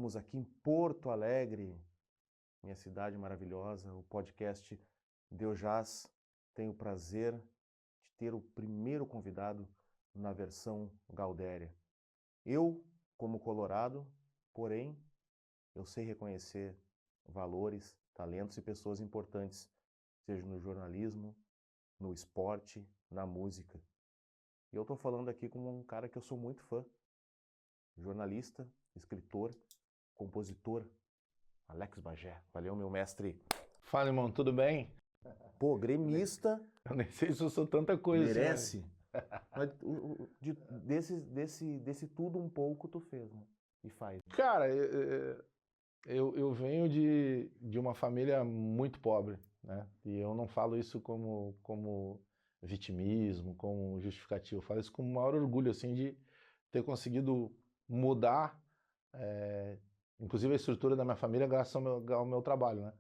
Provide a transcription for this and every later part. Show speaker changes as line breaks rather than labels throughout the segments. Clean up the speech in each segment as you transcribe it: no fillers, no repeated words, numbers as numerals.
Estamos aqui em Porto Alegre, minha cidade maravilhosa. O podcast Deus Jaz tem o prazer de ter o primeiro convidado na versão Gaudéria. Eu, como colorado, porém, eu sei reconhecer valores, talentos e pessoas importantes, seja no jornalismo, no esporte, na música. E eu estou falando aqui com um cara que eu sou muito fã, jornalista, escritor, compositor, Alex Bagé. Valeu, meu mestre.
Fala, irmão, tudo bem?
Pô, gremista.
Eu nem sei se eu sou tanta coisa.
Merece. Mas desse tudo um pouco tu fez, né? E faz.
Cara, eu venho de uma família muito pobre, né? E eu não falo isso como vitimismo, como justificativo. Eu falo isso com o maior orgulho, assim, de ter conseguido mudar, inclusive a estrutura da minha família graças ao meu trabalho, né?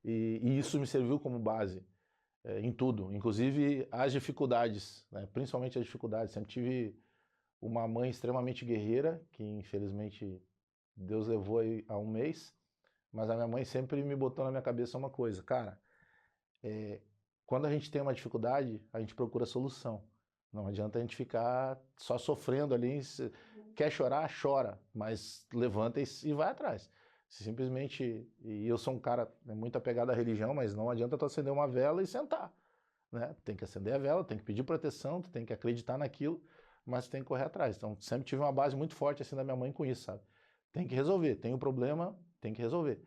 E isso me serviu como base em tudo, inclusive as dificuldades, né? Principalmente as dificuldades. Sempre tive uma mãe extremamente guerreira, que infelizmente Deus levou aí há um mês, mas a minha mãe sempre me botou na minha cabeça uma coisa, cara, quando a gente tem uma dificuldade, a gente procura solução. Não adianta a gente ficar só sofrendo ali, quer chorar, chora, mas levanta e vai atrás. Se simplesmente, e eu sou um cara muito apegado à religião, mas não adianta tu acender uma vela e sentar, né? Tem que acender a vela, tem que pedir proteção, tu tem que acreditar naquilo, mas tem que correr atrás. Então sempre tive uma base muito forte assim da minha mãe com isso, sabe? Tem que resolver, tem um problema, tem que resolver.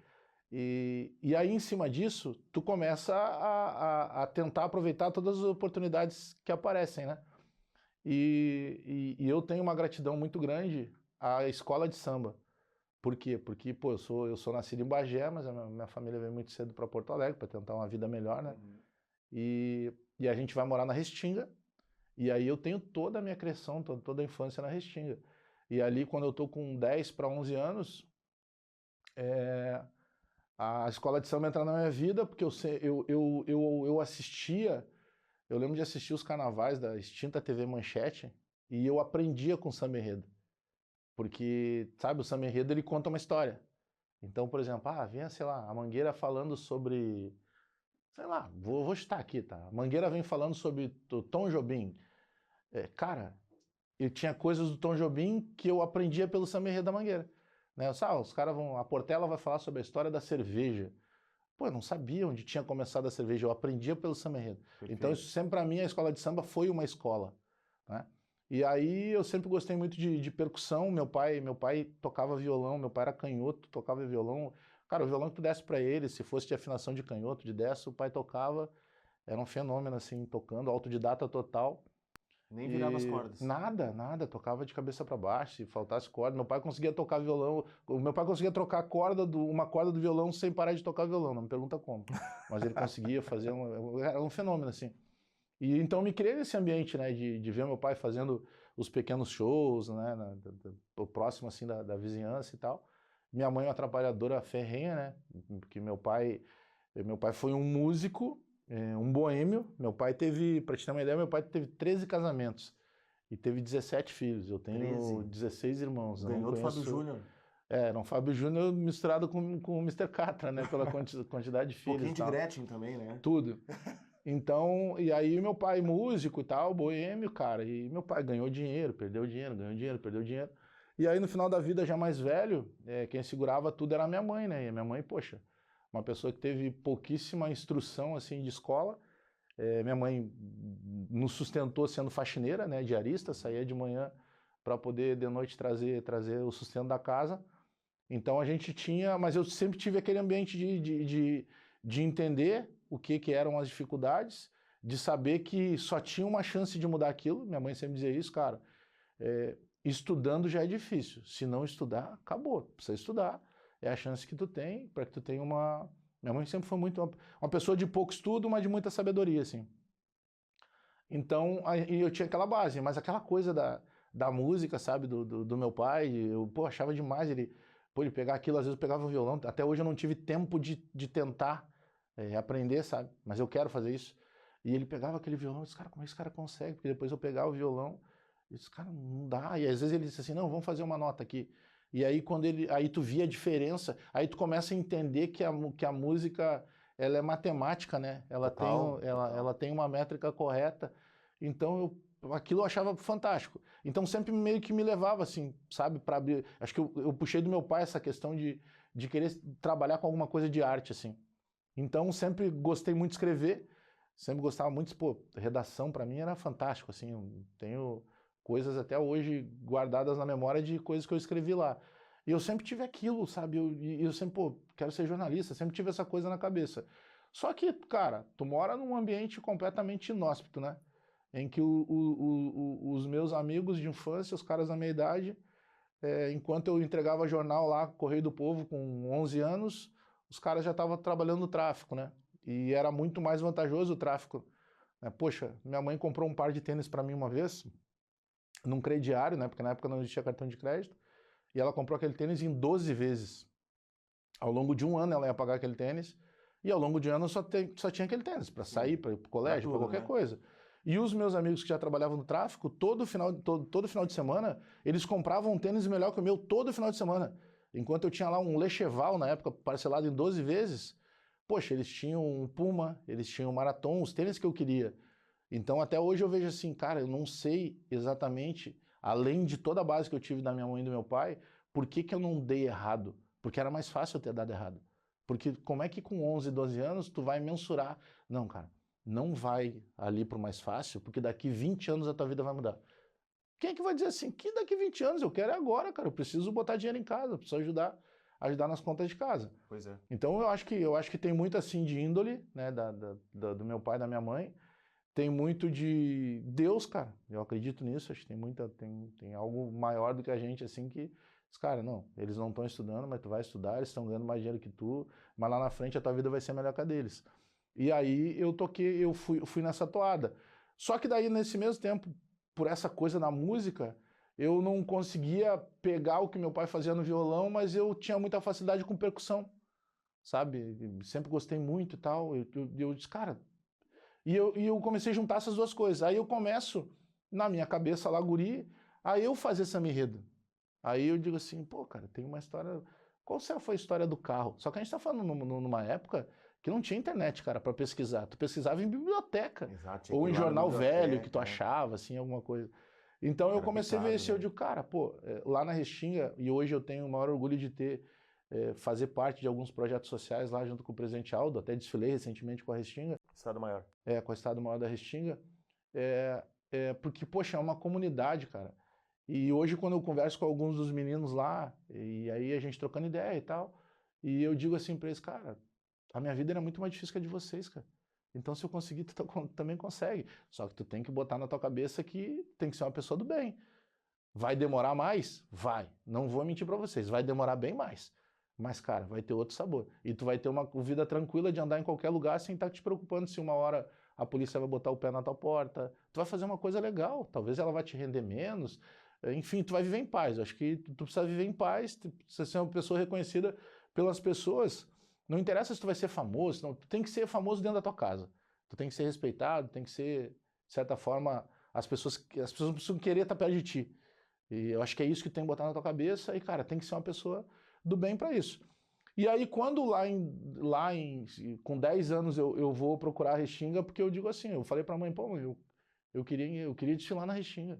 E aí, em cima disso, tu começa a tentar aproveitar todas as oportunidades que aparecem, né? E eu tenho uma gratidão muito grande à escola de samba. Por quê? Porque, pô, eu sou nascido em Bagé, mas a minha família veio muito cedo para Porto Alegre para tentar uma vida melhor, né?
Uhum.
E a gente vai morar na Restinga, e aí eu tenho toda a minha criação, toda a infância na Restinga. E ali, quando eu tô com 10 para 11 anos, a escola de samba entra na minha vida, porque eu assistia, eu lembro de assistir os carnavais da extinta TV Manchete, e eu aprendia com samba enredo. Porque, sabe, o samba enredo ele conta uma história. Então, por exemplo, vinha, sei lá, a Mangueira falando sobre, sei lá, vou chutar aqui, tá? A Mangueira vem falando sobre o Tom Jobim. Cara, eu tinha coisas do Tom Jobim que eu aprendia pelo samba enredo da Mangueira. Né? Os caras vão, a Portela vai falar sobre a história da cerveja. Pô, eu não sabia onde tinha começado a cerveja, eu aprendia pelo samba enredo. Então, isso sempre para mim, a escola de samba foi uma escola, né? E aí eu sempre gostei muito de percussão. Meu pai tocava violão, meu pai era canhoto, tocava violão. Cara, o violão que tu desse para ele, se fosse de afinação de canhoto, de dessa, o pai tocava, era um fenômeno assim, tocando, autodidata total.
Nem virava as cordas.
Nada, tocava de cabeça para baixo, se faltasse corda. Meu pai conseguia tocar violão, o meu pai conseguia trocar uma corda do violão sem parar de tocar violão, não me pergunta como. Mas ele conseguia fazer, era um fenômeno assim. E então me criei nesse ambiente, né, de ver meu pai fazendo os pequenos shows, né, próximo assim da vizinhança e tal. Minha mãe é uma trabalhadora ferrenha, né, porque meu pai foi um músico, um boêmio. Meu pai teve, para te ter uma ideia, meu pai teve 13 casamentos e teve 17 filhos. Eu tenho
13.
16 irmãos.
Ganhou do Fábio Júnior.
Era um Fábio Júnior misturado com o Mr. Catra, né, pela quantidade de filhos.
Pouquinho de Gretchen também, né?
Tudo. Então, e aí meu pai músico e tal, boêmio, cara, e meu pai ganhou dinheiro, perdeu dinheiro, ganhou dinheiro, perdeu dinheiro. E aí no final da vida, já mais velho, quem segurava tudo era a minha mãe, né? E a minha mãe, poxa, uma pessoa que teve pouquíssima instrução, assim, de escola. Minha mãe nos sustentou sendo faxineira, né, diarista, saía de manhã para poder de noite trazer o sustento da casa. Então a gente tinha, mas eu sempre tive aquele ambiente de entender o que eram as dificuldades, de saber que só tinha uma chance de mudar aquilo. Minha mãe sempre dizia isso, cara. Estudando já é difícil. Se não estudar, acabou. Precisa estudar. É a chance que tu tem para que tu tenha uma. Minha mãe sempre foi muito uma pessoa de pouco estudo, mas de muita sabedoria, assim. Então, eu tinha aquela base, mas aquela coisa da música, sabe, do meu pai, eu, achava demais ele pegar aquilo, às vezes eu pegava o violão, até hoje eu não tive tempo de tentar aprender, sabe, mas eu quero fazer isso. E ele pegava aquele violão, eu disse, cara, como é que esse cara consegue? Porque depois eu pegava o violão, e disse, cara, não dá. E às vezes ele disse assim, não, vamos fazer uma nota aqui. E aí aí tu via a diferença, aí tu começa a entender que a música, ela é matemática, né?
Total.
Ela tem uma métrica correta. Então aquilo eu achava fantástico. Então sempre meio que me levava assim, sabe, para abrir. Acho que eu puxei do meu pai essa questão de querer trabalhar com alguma coisa de arte assim. Então sempre gostei muito de escrever, sempre gostava muito, pô, redação para mim era fantástico assim, eu tenho coisas até hoje guardadas na memória de coisas que eu escrevi lá. E eu sempre tive aquilo, sabe? Eu sempre, pô, quero ser jornalista, sempre tive essa coisa na cabeça. Só que, cara, tu mora num ambiente completamente inóspito, né? Em que os meus amigos de infância, os caras da minha idade, enquanto eu entregava jornal lá, Correio do Povo, com 11 anos, os caras já estavam trabalhando no tráfico, né? E era muito mais vantajoso o tráfico, né? Poxa, minha mãe comprou um par de tênis para mim uma vez, num crediário, né? Porque na época não existia cartão de crédito, e ela comprou aquele tênis em 12 vezes. Ao longo de um ano ela ia pagar aquele tênis, e ao longo de um ano só tinha aquele tênis para sair, para ir para o colégio, para qualquer coisa. E os meus amigos que já trabalhavam no tráfico, todo final de semana, eles compravam um tênis melhor que o meu todo final de semana. Enquanto eu tinha lá um Lecheval, na época, parcelado em 12 vezes, poxa, eles tinham um Puma, eles tinham um Marathon, os tênis que eu queria. Então, até hoje eu vejo assim, cara, eu não sei exatamente, além de toda a base que eu tive da minha mãe e do meu pai, por que que eu não dei errado? Porque era mais fácil eu ter dado errado. Porque como é que com 11, 12 anos tu vai mensurar? Não, cara, não vai ali pro mais fácil, porque daqui 20 anos a tua vida vai mudar. Quem é que vai dizer assim, que daqui 20 anos eu quero é agora, cara, eu preciso botar dinheiro em casa, eu preciso ajudar nas contas de casa.
Pois é.
Então eu acho que tem muito assim de índole, né, do meu pai e da minha mãe, tem muito de Deus, cara. Eu acredito nisso. Acho que tem algo maior do que a gente, assim, que cara, não, eles não estão estudando, mas tu vai estudar, eles estão ganhando mais dinheiro que tu, mas lá na frente a tua vida vai ser melhor que a deles. E aí eu fui nessa toada. Só que daí, nesse mesmo tempo, por essa coisa na música, eu não conseguia pegar o que meu pai fazia no violão, mas eu tinha muita facilidade com percussão, sabe? Sempre gostei muito e tal. Eu disse, cara, e eu comecei a juntar essas duas coisas. Aí eu começo, na minha cabeça lá, guri, a eu fazer samba enredo. Aí eu digo assim, pô, cara, tem uma história. Qual foi a história do carro? Só que a gente tá falando numa época que não tinha internet, cara, para pesquisar. Tu pesquisava em biblioteca.
Exato, tinha que
Ou
ir
em
lá na
jornal velho que tu
biblioteca,
achava, assim, alguma coisa. Então eu
era
comecei a ver
picado,
isso, eu
né?
digo, cara, pô, lá na Restinga, e hoje eu tenho o maior orgulho de fazer parte de alguns projetos sociais lá junto com o presidente Aldo, até desfilei recentemente com a Restinga.
Estado Maior.
Com o Estado Maior da Restinga, porque, poxa, é uma comunidade, cara. E hoje, quando eu converso com alguns dos meninos lá, e aí a gente trocando ideia e tal, e eu digo assim pra eles, cara, a minha vida era muito mais difícil que a de vocês, cara. Então, se eu conseguir, tu também consegue. Só que tu tem que botar na tua cabeça que tem que ser uma pessoa do bem. Vai demorar mais? Vai. Não vou mentir pra vocês, vai demorar bem mais. Mas, cara, vai ter outro sabor. E tu vai ter uma vida tranquila de andar em qualquer lugar sem estar te preocupando se uma hora a polícia vai botar o pé na tua porta. Tu vai fazer uma coisa legal. Talvez ela vai te render menos. Enfim, tu vai viver em paz. Eu acho que tu precisa viver em paz, tu precisa ser uma pessoa reconhecida pelas pessoas. Não interessa se tu vai ser famoso, não. Tu tem que ser famoso dentro da tua casa. Tu tem que ser respeitado, tem que ser, de certa forma, as pessoas precisam querer estar perto de ti. E eu acho que é isso que tem que botar na tua cabeça. E, cara, tem que ser uma pessoa do bem para isso. E aí, quando com 10 anos eu vou procurar a Restinga, porque eu digo assim, eu falei pra mãe, pô, mãe, eu queria desfilar na Restinga.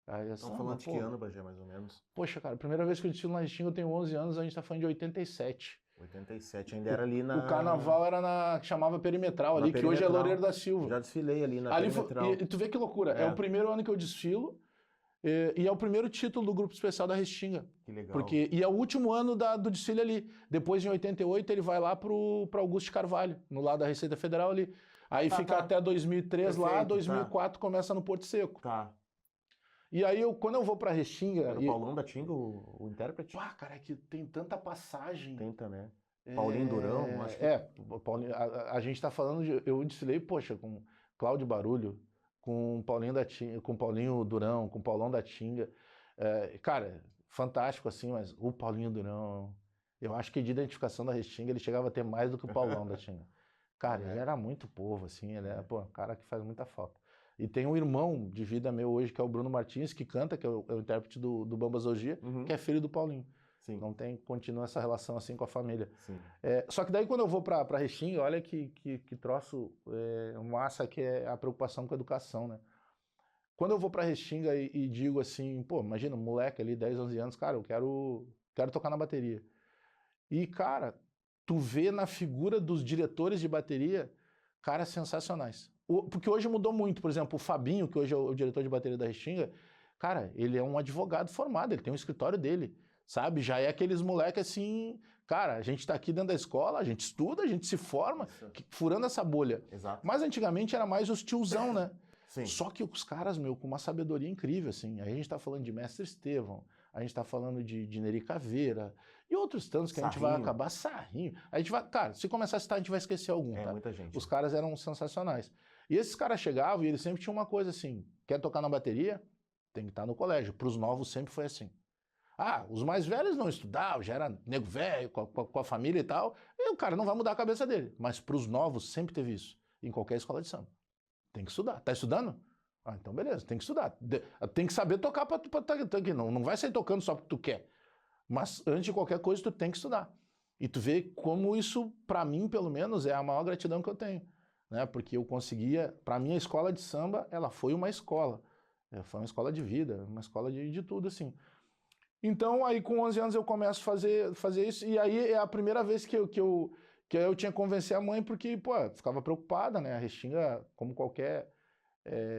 Aí ela
Estão
disse,
falando
mas,
de que
pô,
ano, Bagé, mais ou menos?
poxa, cara, a primeira vez que eu desfilo na Restinga eu tenho 11 anos, a gente tá falando de 87.
87, ainda era ali
O carnaval era que chamava Perimetral
na
ali, que hoje é Loureiro
Perimetral.
da Silva.
Já desfilei ali na
Ali
Perimetral.
e tu vê que loucura, é o
É,
primeiro ano que eu desfilo, e é o primeiro título do grupo especial da Restinga.
que legal.
E é o último ano do desfile ali. Depois, em 88, ele vai lá para Augusto de Carvalho, no lado da Receita Federal ali. Aí fica até 2003 lá,
Perfeito,
2004 começa no Porto Seco.
Tá.
E aí, quando eu vou pra Restinga...
Era o Paulão da Tinga, o intérprete?
Pá, cara, é que tem tanta passagem.
Tenta, né? Paulinho Durão, acho que...
Paulinho, a gente tá falando de... Eu desfilei, poxa, com Cláudio Barulho, com Paulinho da Tinga, com Paulinho Durão, com Paulão da Tinga. Cara, fantástico assim, mas o Paulinho Durão... Eu acho que de identificação da Restinga ele chegava a ter mais do que o Paulão da Tinga. Cara, ele era muito povo, assim, ele era, pô, um cara que faz muita falta. E tem um irmão de vida meu hoje, que é o Bruno Martins, que canta, que é o intérprete do Bambas Ogia, que é filho do Paulinho.
Sim.
Não tem, continua essa relação assim com a família.
Sim.
Só que daí quando eu vou para Restinga, olha que troço massa que é a preocupação com a educação, né? Quando eu vou para Restinga e digo assim, pô, imagina, um moleque ali, 10, 11 anos, cara, eu quero tocar na bateria. E, cara, tu vê na figura dos diretores de bateria, caras sensacionais. Porque hoje mudou muito, por exemplo, o Fabinho, que hoje é o diretor de bateria da Restinga, cara, ele é um advogado formado, ele tem um escritório dele, sabe? Já é aqueles moleque assim, cara, a gente tá aqui dentro da escola, a gente estuda, a gente se forma, furando essa bolha.
Exato.
Mas antigamente era mais os tiozão, né?
Sim.
Só que os caras, meu, com uma sabedoria incrível, assim. Aí a gente tá falando de Mestre Estevão, a gente tá falando de Neri Caveira e outros tantos que a gente vai acabar, Sarrinho. A gente vai, cara, se começar a citar, a gente vai esquecer algum, tá?
Muita gente.
Os caras eram sensacionais. E esses caras chegavam e eles sempre tinham uma coisa assim, quer tocar na bateria? Tem que estar no colégio. Para os novos sempre foi assim. Ah, os mais velhos não estudavam, já era nego velho, com a família e tal, e o cara não vai mudar a cabeça dele. Mas para os novos sempre teve isso, em qualquer escola de samba. Tem que estudar. Tá estudando? Ah, então beleza, tem que estudar. Tem que saber tocar para estar aqui. Não vai sair tocando só porque tu quer. Mas antes de qualquer coisa, tu tem que estudar. E tu vê como isso, para mim, pelo menos, é a maior gratidão que eu tenho. Né? Porque eu conseguia... Para mim, a escola de samba, ela foi uma escola. Foi uma escola de vida, uma escola de tudo, assim. Então, aí com 11 anos eu começo a fazer isso. E aí é a primeira vez que eu tinha que convencer a mãe, porque, pô, ficava preocupada, né? A Restinga, como qualquer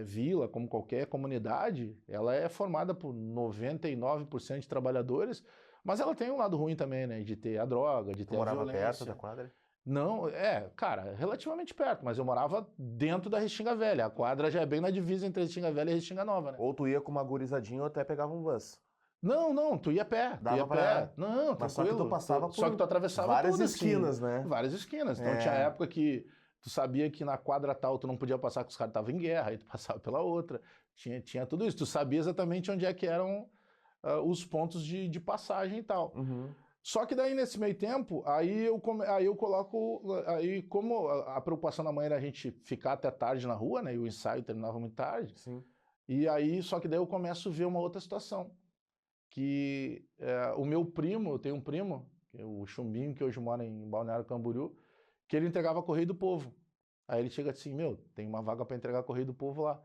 vila, como qualquer comunidade, ela é formada por 99% de trabalhadores, mas ela tem um lado ruim também, né? De ter a droga, de ter a violência.
Morava perto da quadra?
Não, cara, relativamente perto, mas eu morava dentro da Restinga Velha. A quadra já é bem na divisa entre a Restinga Velha e a Restinga Nova, né?
Ou tu ia com uma gurizadinha ou até pegava um bus?
Não, tu ia a pé.
Dava pra...
Não,
mas
tranquilo.
só que tu passava por
só que tu atravessava
várias
tudo,
esquinas,
assim,
né?
Várias esquinas. Então tinha época que tu sabia que na quadra tal tu não podia passar, que os caras estavam em guerra, aí tu passava pela outra. Tinha tudo isso. Tu sabia exatamente onde é que eram os pontos de passagem e tal.
Uhum.
Só que daí, nesse meio tempo, aí eu coloco... Aí, como a preocupação da mãe era a gente ficar até tarde na rua, né? E o ensaio terminava muito tarde.
Sim.
E aí, só que daí eu começo a ver uma outra situação. Que o meu primo, eu tenho um primo, que é o Chumbinho, que hoje mora em Balneário Camboriú, que ele entregava Correio do Povo. Aí ele chega assim, meu, tem uma vaga para entregar Correio do Povo lá.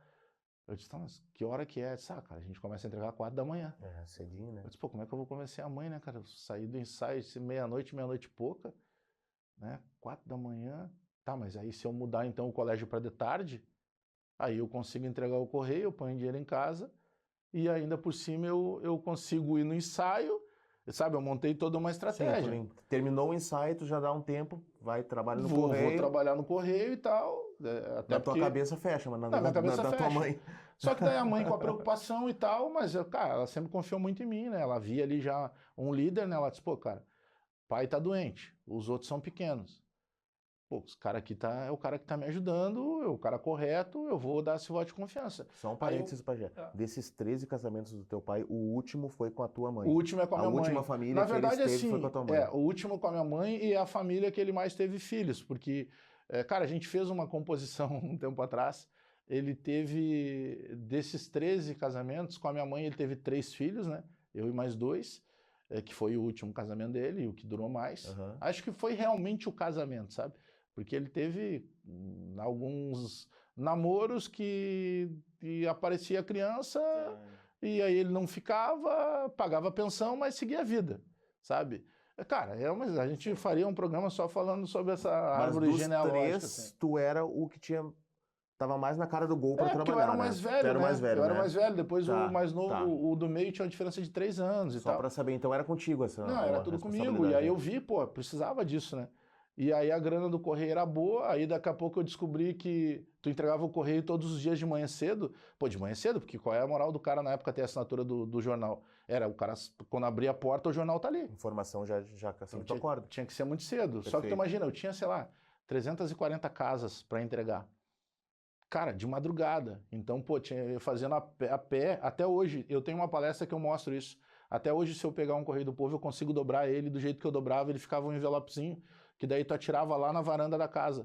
Eu disse, tá, mas que hora que é? Eu disse, cara, a gente começa a entregar às 4 da manhã.
Cedinho, né?
Eu disse, pô, como é que eu vou convencer a mãe, né, cara? Eu saí do ensaio, meia-noite e pouca, né? 4 da manhã. Tá, mas aí se eu mudar então o colégio para de tarde, aí eu consigo entregar o correio, eu ponho dinheiro em casa, e ainda por cima eu consigo ir no ensaio, sabe? Eu montei toda uma estratégia.
Sim, terminou o ensaio, tu já dá um tempo, vai trabalhar no
Vou
correio.
Vou trabalhar no correio e tal. Até
na tua cabeça fecha, mas
minha cabeça fecha.
tua mãe.
Só que daí a mãe com a preocupação e tal, mas, cara, ela sempre confiou muito em mim, né? Ela via ali já um líder, né? Ela disse, pô, cara, pai tá doente, os outros são pequenos. Pô, esse cara aqui é o cara que tá me ajudando, é o cara correto, eu vou dar esse voto de confiança.
Só um parênteses, Pajé. Desses 13 casamentos do teu pai, o último foi com a tua mãe.
O último é com a minha mãe.
A última família
Na
que
verdade,
ele esteve
assim,
foi com a tua mãe.
O último com a minha mãe e a família que ele mais teve filhos, porque, cara, a gente fez uma composição um tempo atrás, ele teve, desses 13 casamentos, com a minha mãe ele teve 3 filhos, né? Eu e mais 2, que foi o último casamento dele, o que durou mais.
Uhum.
Acho que foi realmente o casamento, sabe? Porque ele teve alguns namoros que aparecia a criança e aí ele não ficava, pagava pensão, mas seguia a vida, sabe? Cara, a gente faria um programa só falando sobre essa árvore genealógica.
Mas dos 3, assim. Tu era o que tava mais na cara do gol para trabalhar,
porque eu era o mais velho,
né?
Eu era o mais velho, depois o mais novo,
tá.
o do meio tinha uma diferença de 3 anos e tal.
Só para saber, então era contigo essa
Não, era tudo comigo, e aí eu vi, pô, precisava disso, né? E aí a grana do correio era boa, aí daqui a pouco eu descobri que tu entregava o correio todos os dias de manhã cedo. Pô, de manhã cedo, porque qual é a moral do cara na época ter a assinatura do jornal? Era o cara, quando abria a porta, o jornal tá ali.
Informação já assim que tu acorda.
Tinha que ser muito cedo.
Perfeito.
Só que tu imagina, eu tinha, sei lá, 340 casas para entregar. Cara, de madrugada. Então, pô, eu fazendo a pé, até hoje, eu tenho uma palestra que eu mostro isso. Até hoje, se eu pegar um Correio do Povo, eu consigo dobrar ele do jeito que eu dobrava, ele ficava um envelopezinho, que daí tu atirava lá na varanda da casa.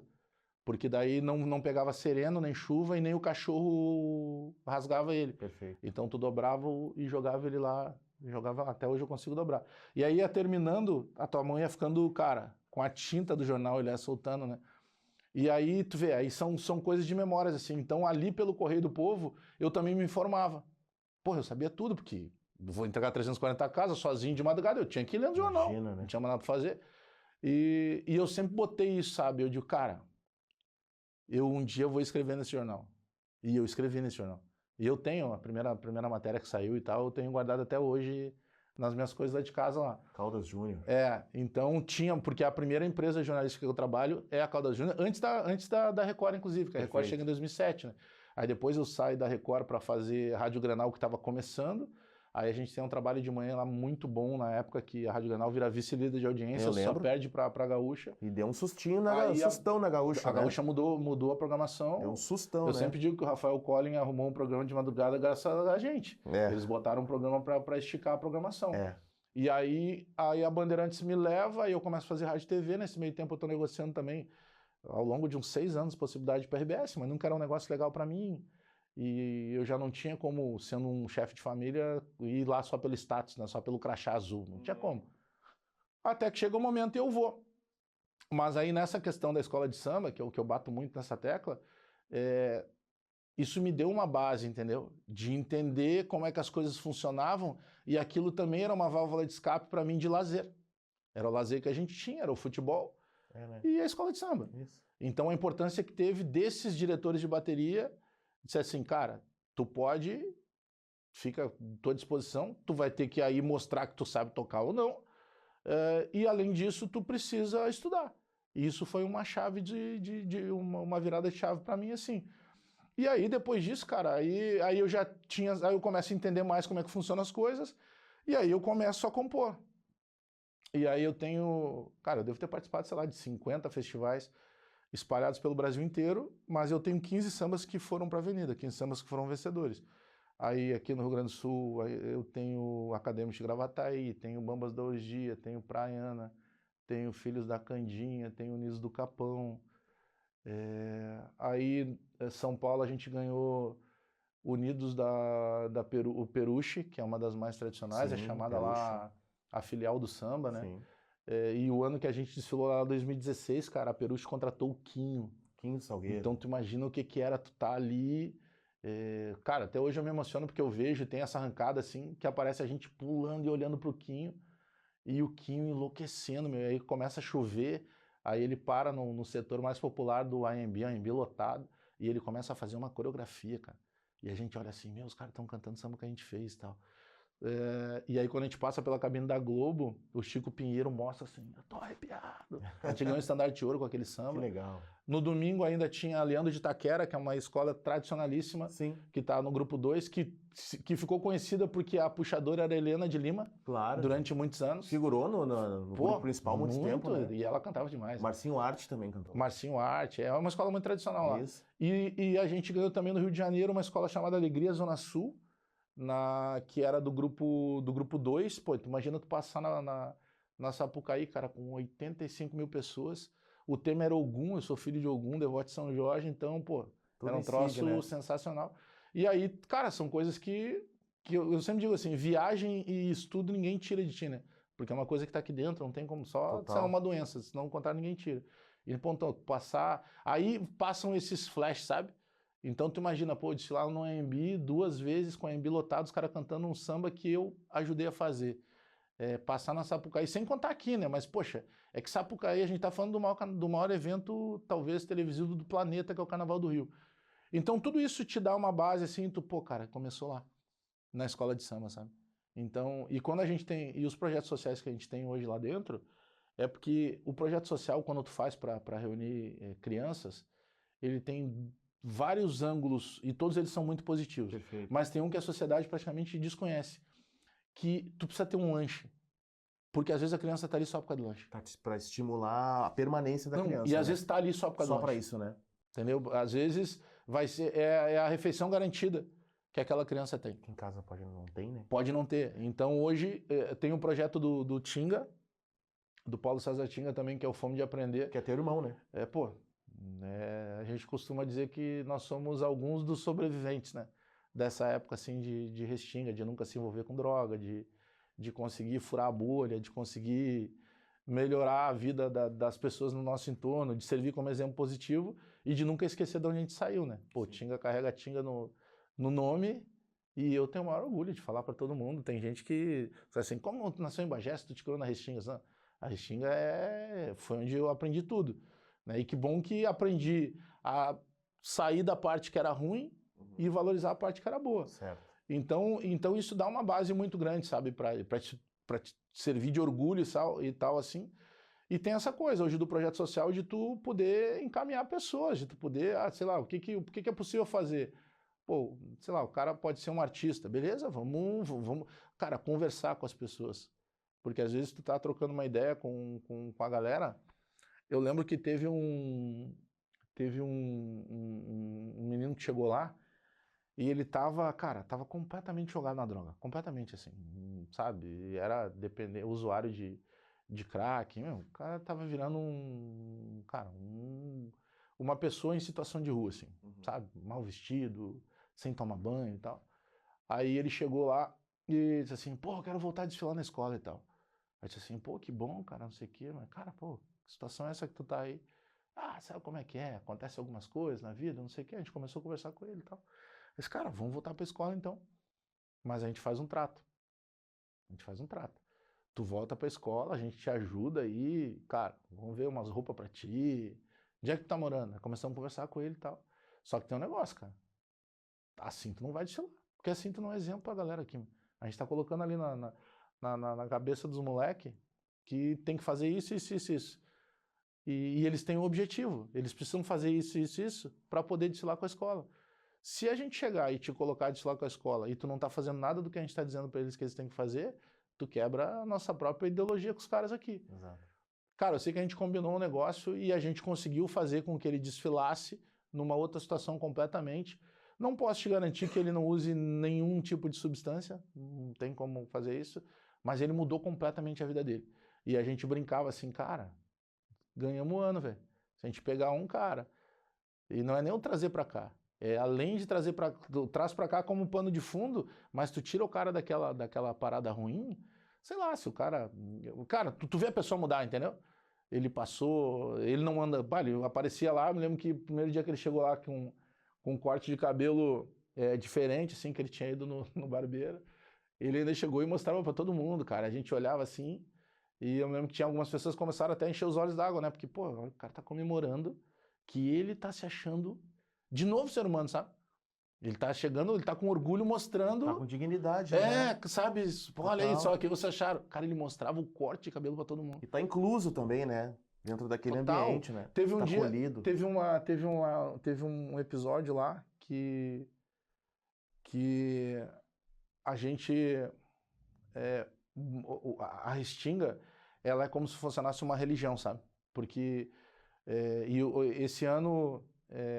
Porque daí não pegava sereno, nem chuva, e nem o cachorro rasgava ele.
Perfeito.
Então tu dobrava e jogava ele lá, jogava lá. Até hoje eu consigo dobrar. E aí ia terminando, a tua mão ia ficando, cara, com a tinta do jornal, ele ia soltando, né? E aí, tu vê, aí são coisas de memórias, assim. Então, ali pelo Correio do Povo, eu também me informava. Porra, eu sabia tudo, porque vou entregar 340 casas sozinho de madrugada, eu tinha que ir lendo jornal.
Imagina, né?
Não tinha mais nada pra fazer. E eu sempre botei isso, sabe? Eu digo, cara, um dia eu vou escrever nesse jornal. E eu escrevi nesse jornal. E eu tenho a primeira matéria que saiu e tal, eu tenho guardado até hoje nas minhas coisas lá de casa lá.
Caldas Júnior.
Então tinha, porque a primeira empresa jornalística que eu trabalho é a Caldas Júnior, antes da Record, inclusive, que a Record chega em 2007, né? Aí depois eu saio da Record para fazer Rádio Granal, que estava começando. Aí a gente tem um trabalho de manhã lá muito bom, na época que a Rádio Granal vira vice-líder de audiência, só perde pra Gaúcha.
E deu um sustinho sustão na Gaúcha,
A Gaúcha mudou a programação.
Deu um sustão,
Eu sempre digo que o Rafael Collin arrumou um programa de madrugada graças a gente. Eles botaram um programa para esticar a programação. E aí a Bandeirantes me leva, e eu começo a fazer rádio e TV. Nesse meio tempo eu tô negociando também, ao longo de uns 6 anos, possibilidade para RBS, mas nunca era um negócio legal para mim. E eu já não tinha como, sendo um chefe de família, ir lá só pelo status, né? Só pelo crachá azul. Não tinha como. Até que chega o momento e eu vou. Mas aí nessa questão da escola de samba, que é o que eu bato muito nessa tecla, isso me deu uma base, entendeu? De entender como é que as coisas funcionavam, e aquilo também era uma válvula de escape para mim de lazer. Era o lazer que a gente tinha, era o futebol e a escola de samba.
Isso.
Então a importância que teve desses diretores de bateria, disse assim, cara, tu pode, fica à tua disposição, tu vai ter que aí mostrar que tu sabe tocar ou não, e além disso tu precisa estudar. E isso foi uma chave uma virada de chave para mim, assim. E aí depois disso, cara, aí eu começo a entender mais como é que funcionam as coisas, e aí eu começo a compor. E aí eu devo ter participado, sei lá, de 50 festivais espalhados pelo Brasil inteiro, mas eu tenho 15 sambas que foram para a Avenida, 15 sambas que foram vencedores. Aí aqui no Rio Grande do Sul, eu tenho Acadêmicos de Gravataí, tenho Bambas da Orgia, tenho Praiana, tenho Filhos da Candinha, tenho Unidos do Capão. Aí São Paulo a gente ganhou Unidos o Peruche, que é uma das mais tradicionais, é chamada lá a filial do samba, né?
Sim.
E o ano que a gente desfilou lá, 2016, cara, a Peruche contratou o Quinho.
Quinho Salgueiro.
Então tu imagina o que era tu tá ali. Cara, até hoje eu me emociono porque eu vejo, tem essa arrancada assim, que aparece a gente pulando e olhando pro Quinho, e o Quinho enlouquecendo, meu. Aí começa a chover, aí ele para no setor mais popular do AMB lotado, e ele começa a fazer uma coreografia, cara. E a gente olha assim, os caras estão cantando samba que a gente fez e tal. E aí quando a gente passa pela cabine da Globo, o Chico Pinheiro mostra assim, eu tô arrepiado. A gente ganhou um estandarte de ouro com aquele samba.
Que legal.
No domingo ainda tinha a Leandro de Itaquera, que é uma escola tradicionalíssima, que está no grupo 2, que ficou conhecida porque a puxadora era Helena de Lima, durante muitos anos.
Figurou no grupo principal muito tempo, né?
E ela cantava demais.
Marcinho Arte também cantou.
Marcinho Arte, é uma escola muito tradicional
Isso.
lá. E a gente ganhou também no Rio de Janeiro uma escola chamada Alegria Zona Sul, que era do grupo 2. Pô, tu imagina tu passar na Sapucaí, cara, com 85 mil pessoas. O tema era Ogum, eu sou filho de Ogum, devoto de São Jorge, então, pô, era um troço sensacional. E aí, cara, são coisas que eu sempre digo assim, viagem e estudo ninguém tira de ti, né? Porque é uma coisa que tá aqui dentro, não tem como só ser uma doença, senão contar ninguém tira. E, ponto, passar... Aí passam esses flashes, sabe? Então tu imagina, pô, desfilar no AMB 2 vezes com a AMB lotado, os caras cantando um samba que eu ajudei a fazer. Passar na Sapucaí, sem contar aqui, né? Mas, poxa, é que Sapucaí, a gente tá falando do maior evento, talvez, televisivo do planeta, que é o Carnaval do Rio. Então, tudo isso te dá uma base, assim, pô, cara, começou lá, na escola de samba, sabe? Então, e quando a gente tem, e os projetos sociais que a gente tem hoje lá dentro, é porque o projeto social, quando tu faz para reunir crianças, ele tem vários ângulos, e todos eles são muito positivos.
Perfeito.
Mas tem um que a sociedade praticamente desconhece, que tu precisa ter um lanche. Porque às vezes a criança tá ali só por causa do lanche.
Para estimular a permanência da criança.
E às vezes tá ali só por causa do lanche.
Só para isso, né?
Entendeu? Às vezes vai ser a refeição garantida que aquela criança tem.
Que em casa pode não ter, né?
Pode não ter. Então hoje tem um projeto do Tinga, do Paulo César Tinga também, que é o Fome de Aprender.
Que é teu irmão, né?
A gente costuma dizer que nós somos alguns dos sobreviventes, né? Dessa época, assim, de Restinga, de nunca se envolver com droga, de conseguir furar a bolha, de conseguir melhorar a vida das pessoas no nosso entorno, de servir como exemplo positivo e de nunca esquecer de onde a gente saiu, né? Pô, Tinga carrega Tinga no nome e eu tenho o maior orgulho de falar para todo mundo. Tem gente que fala assim, como tu nasceu em Bagé, se tu te criou na Restinga? Não, a Restinga foi onde eu aprendi tudo, né? E que bom que aprendi a sair da parte que era ruim e valorizar a parte que era boa.
Certo.
Então isso dá uma base muito grande, sabe, para te servir de orgulho e tal, assim. E tem essa coisa hoje do projeto social de tu poder encaminhar pessoas, de tu poder, sei lá, o que é possível fazer? Pô, sei lá, o cara pode ser um artista, beleza? Vamos, cara, conversar com as pessoas. Porque às vezes tu tá trocando uma ideia com a galera. Eu lembro que teve um menino que chegou lá e ele tava completamente jogado na droga, completamente assim, sabe? Era usuário de crack, o cara tava virando uma pessoa em situação de rua, assim, sabe? Mal vestido, sem tomar banho e tal. Aí ele chegou lá e disse assim, pô, eu quero voltar a desfilar na escola e tal. Aí disse assim, pô, que bom, cara, não sei o quê, mas, cara, pô, que situação é essa que tu tá aí? Ah, sabe como é que é? Acontece algumas coisas na vida, não sei o quê. A gente começou a conversar com ele e tal. Mas, cara, vamos voltar pra escola então. Mas a gente faz um trato. A gente faz um trato. Tu volta pra escola, a gente te ajuda aí, cara, vamos ver umas roupas pra ti. Onde é que tu tá morando? Começamos a conversar com ele e tal. Só que tem um negócio, cara. Assim tu não vai desfilar. Porque assim tu não é exemplo pra galera aqui. A gente tá colocando ali na cabeça dos moleques que tem que fazer isso, isso, isso, isso. E eles têm um objetivo. Eles precisam fazer isso, isso, isso para poder desfilar com a escola. Se a gente chegar e te colocar a desfilar com a escola e tu não tá fazendo nada do que a gente tá dizendo para eles que eles têm que fazer, tu quebra a nossa própria ideologia com os caras aqui.
Exato.
Cara, eu sei que a gente combinou um negócio e a gente conseguiu fazer com que ele desfilasse numa outra situação completamente. Não posso te garantir que ele não use nenhum tipo de substância, não tem como fazer isso, mas ele mudou completamente a vida dele. E a gente brincava assim, cara, ganhamos um ano, velho. Se a gente pegar um cara, e não é nem o trazer para cá, é além de trazer para traz para cá como pano de fundo, mas tu tira o cara daquela parada ruim, sei lá, se o cara, tu vê a pessoa mudar, entendeu? Ele passou, ele não anda, ele aparecia lá, eu me lembro que o primeiro dia que ele chegou lá com um corte de cabelo diferente, assim, que ele tinha ido no barbeiro, ele ainda chegou e mostrava para todo mundo, cara, a gente olhava assim, e eu lembro que tinha algumas pessoas que começaram até a encher os olhos d'água, né? Porque, pô, o cara tá comemorando que ele tá se achando de novo ser humano, sabe? Ele tá chegando, ele tá com orgulho mostrando.
Tá com dignidade, né?
Sabe? Pô, olha aí, só que vocês acharam. Cara, ele mostrava o corte de cabelo pra todo mundo.
E tá incluso também, né? Dentro daquele ambiente, né?
Teve um
tá
dia,
acolhido.
teve um episódio lá que a gente a Restinga, ela é como se funcionasse uma religião, sabe? Porque esse ano,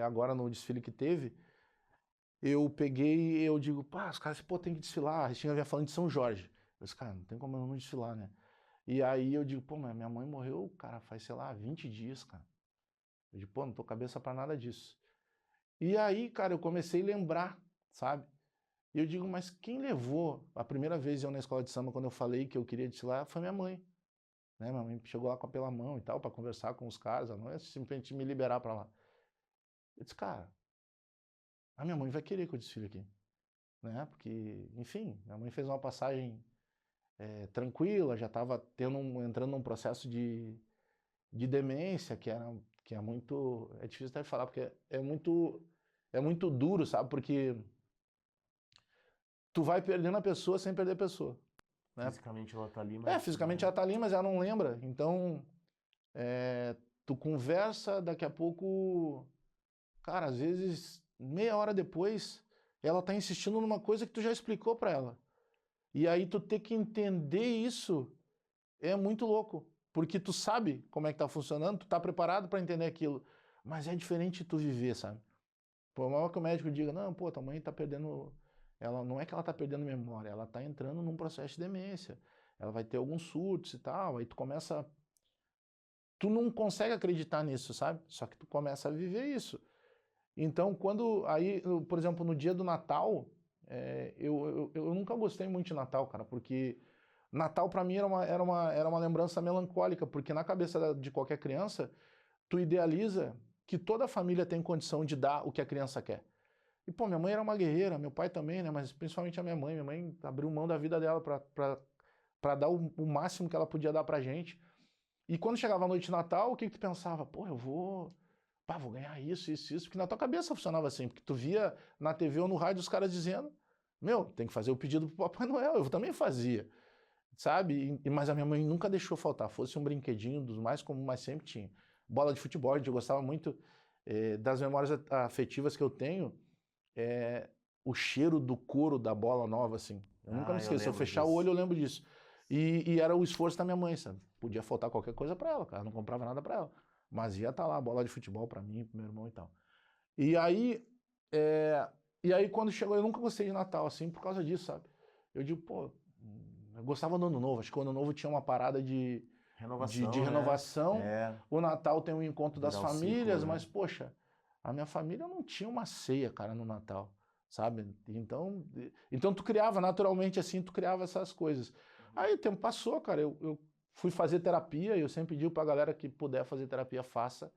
agora no desfile que teve, eu peguei e eu digo, pá, os caras, pô, tem que desfilar. A Restinga vinha falando de São Jorge. Eu disse, cara, não tem como eu não desfilar, né? E aí eu digo, pô, mas minha mãe morreu, cara, faz, sei lá, 20 dias, cara. Eu digo, pô, não tô cabeça pra nada disso. E aí, cara, eu comecei a lembrar, sabe? E eu digo, mas quem levou a primeira vez eu na escola de samba, quando eu falei que eu queria desfilar, foi minha mãe. Né? Minha mãe chegou lá pela mão e tal, para conversar com os caras, não é simplesmente me liberar para lá. Eu disse, cara, a minha mãe vai querer que eu desfile aqui. Né? Porque, enfim, minha mãe fez uma passagem tranquila, já estava entrando num processo de demência, que é muito. É difícil até falar, porque é muito duro, sabe? Porque tu vai perdendo a pessoa sem perder a pessoa. Né?
Fisicamente ela tá ali, mas...
fisicamente ela tá ali, mas ela não lembra. Então, tu conversa, daqui a pouco, cara, às vezes, meia hora depois, ela tá insistindo numa coisa que tu já explicou para ela. E aí tu ter que entender isso é muito louco. Porque tu sabe como é que tá funcionando, tu tá preparado para entender aquilo. Mas é diferente tu viver, sabe? Por maior que o médico diga, não, pô, tua mãe tá perdendo... Ela, não é que ela tá perdendo memória, ela tá entrando num processo de demência. Ela vai ter alguns surtos e tal, aí tu começa... Tu não consegue acreditar nisso, sabe? Só que tu começa a viver isso. Então, por exemplo, no dia do Natal, eu nunca gostei muito de Natal, cara, porque Natal pra mim era uma lembrança melancólica, porque na cabeça de qualquer criança, tu idealiza que toda a família tem condição de dar o que a criança quer. E, pô, minha mãe era uma guerreira, meu pai também, né, mas principalmente a minha mãe. Minha mãe abriu mão da vida dela pra dar o máximo que ela podia dar pra gente. E quando chegava a noite de Natal, o que tu pensava? Pô, vou ganhar isso, isso, isso, porque na tua cabeça funcionava assim, porque tu via na TV ou no rádio os caras dizendo, meu, tem que fazer o pedido pro Papai Noel, eu também fazia, sabe? Mas a minha mãe nunca deixou faltar, fosse um brinquedinho dos mais comuns, mas sempre tinha. Bola de futebol, eu gostava muito, das memórias afetivas que eu tenho, o cheiro do couro da bola nova, assim. Eu nunca me esqueço, se eu fechar o olho eu lembro disso. E era o esforço da minha mãe, sabe? Podia faltar qualquer coisa pra ela, cara, não comprava nada pra ela. Mas ia estar lá a bola de futebol pra mim, pro meu irmão e tal. E aí, quando chegou, eu nunca gostei de Natal, assim, por causa disso, sabe? Eu digo, pô, eu gostava do Ano Novo, acho que o Ano Novo tinha uma parada de renovação.
Né?
O Natal tem um encontro das
Virar o
famílias,
ciclo, né?
mas, poxa, a minha família não tinha uma ceia, cara, no Natal, sabe? Então tu criava, naturalmente, assim, tu criava essas coisas. Aí o tempo passou, cara, eu fui fazer terapia, e eu sempre digo pra galera que puder fazer terapia, faça,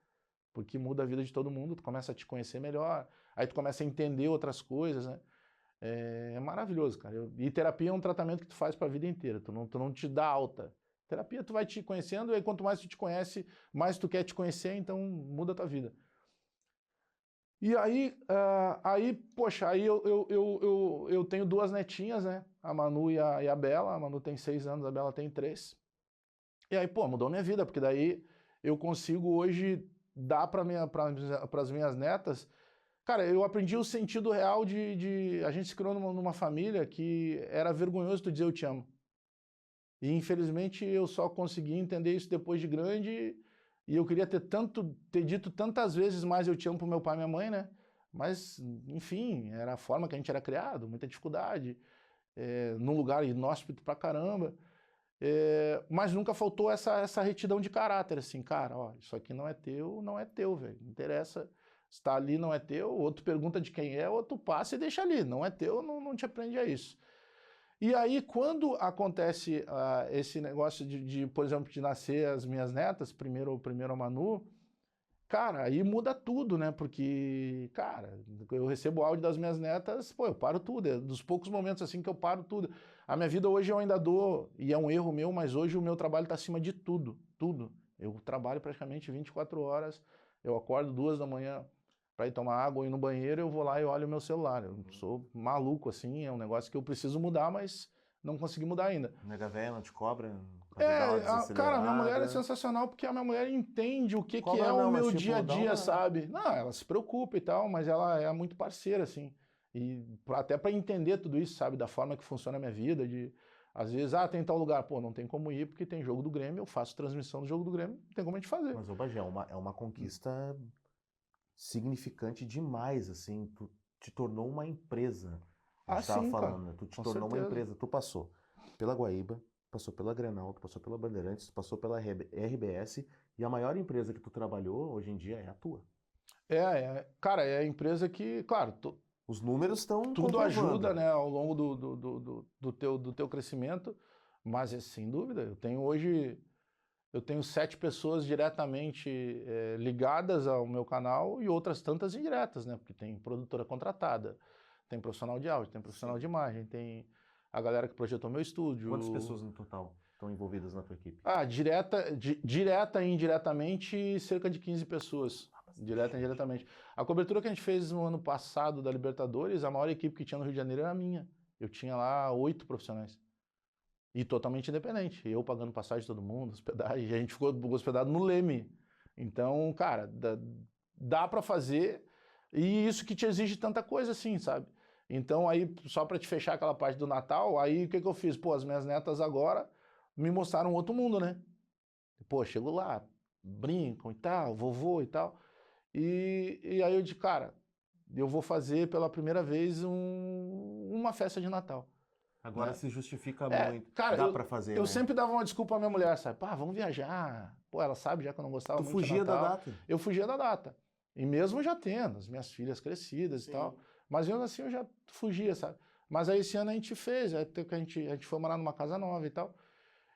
porque muda a vida de todo mundo, tu começa a te conhecer melhor, aí tu começa a entender outras coisas, né? É maravilhoso, cara. E terapia é um tratamento que tu faz pra vida inteira, tu não te dá alta. Terapia tu vai te conhecendo, e aí quanto mais tu te conhece, mais tu quer te conhecer, então muda a tua vida. E aí, poxa, aí eu tenho duas netinhas, né? A Manu e a Bela. A Manu tem 6 anos, a Bela tem 3. E aí, pô, mudou minha vida, porque daí eu consigo hoje dar para as minhas netas. Cara, eu aprendi o sentido real a gente se criou numa família que era vergonhoso tu dizer eu te amo. E infelizmente eu só consegui entender isso depois de grande, e eu queria ter dito tantas vezes mais eu te amo pro meu pai e minha mãe, né? Mas, enfim, era a forma que a gente era criado, muita dificuldade, num lugar inóspito pra caramba. Mas nunca faltou essa retidão de caráter, assim, cara, ó, isso aqui não é teu, velho. Não interessa, está ali, não é teu, outro pergunta de quem é, outro passa e deixa ali, não é teu, não te aprende a isso. E aí, quando acontece esse negócio por exemplo, de nascer as minhas netas, primeiro a Manu, cara, aí muda tudo, né? Porque, cara, eu recebo áudio das minhas netas, pô, eu paro tudo. É dos poucos momentos assim que eu paro tudo. A minha vida hoje eu ainda dou, e é um erro meu, mas hoje o meu trabalho está acima de tudo, tudo. Eu trabalho praticamente 24 horas, eu acordo 2 da manhã para ir tomar água ou ir no banheiro, eu vou lá e olho o meu celular. Eu sou maluco, assim, é um negócio que eu preciso mudar, mas não consegui mudar ainda.
Nega véia não te cobra? Dar uma
Cara, minha mulher é sensacional porque a minha mulher entende o que
Cobra
é o
não, mas
meu
tipo,
dia a
dá
dia,
uma...
sabe? Não, ela se preocupa e tal, mas ela é muito parceira, assim. E até para entender tudo isso, sabe? Da forma que funciona a minha vida, às vezes, tem tal lugar, pô, não tem como ir porque tem jogo do Grêmio, eu faço transmissão do jogo do Grêmio, não tem como a gente fazer.
Mas, ô Bagé, é uma conquista significante demais, assim, tu te tornou uma empresa. A gente estava
Sim, cara,
falando, né? Tu te
com
tornou uma
certeza.
empresa, tu passou pela Guaíba, passou pela Grenal, tu passou pela Bandeirantes, tu passou pela RBS, e a maior empresa que tu trabalhou hoje em dia é a tua.
Cara, é a empresa que, claro,
Os números estão
tudo
comprovando.
ajuda, né, ao longo do teu crescimento, mas sem dúvida, eu tenho 7 pessoas diretamente ligadas ao meu canal e outras tantas indiretas, né, porque tem produtora contratada, tem profissional de áudio, tem profissional de imagem, tem a galera que projetou meu estúdio.
Quantas pessoas no total estão envolvidas na tua equipe?
Direta e indiretamente, cerca de 15 pessoas. Direta e indiretamente. A cobertura que a gente fez no ano passado da Libertadores, a maior equipe que tinha no Rio de Janeiro era a minha. Eu tinha lá 8 profissionais. E totalmente independente. Eu pagando passagem de todo mundo, hospedagem. A gente ficou hospedado no Leme. Então, cara, dá para fazer. E isso que te exige tanta coisa assim, sabe? Então, aí, só para te fechar aquela parte do Natal, aí o que eu fiz? Pô, as minhas netas agora me mostraram outro mundo, né? Pô, chego lá, brincam e tal, vovô e tal. E aí eu disse, cara, eu vou fazer pela primeira vez uma festa de Natal.
Agora
Né?
se justifica muito.
Cara,
Dá pra fazer,
eu
né?
sempre dava uma desculpa à minha mulher, sabe? Pá, vamos viajar. Pô, ela sabe já que eu não gostava
Tu
muito de
fugia da
Natal.
data.
Eu fugia da data. E mesmo já tendo as minhas filhas crescidas
Sim.
e tal, mas mesmo assim eu já fugia, sabe? Mas aí esse ano a gente fez, até que a gente foi morar numa casa nova e tal.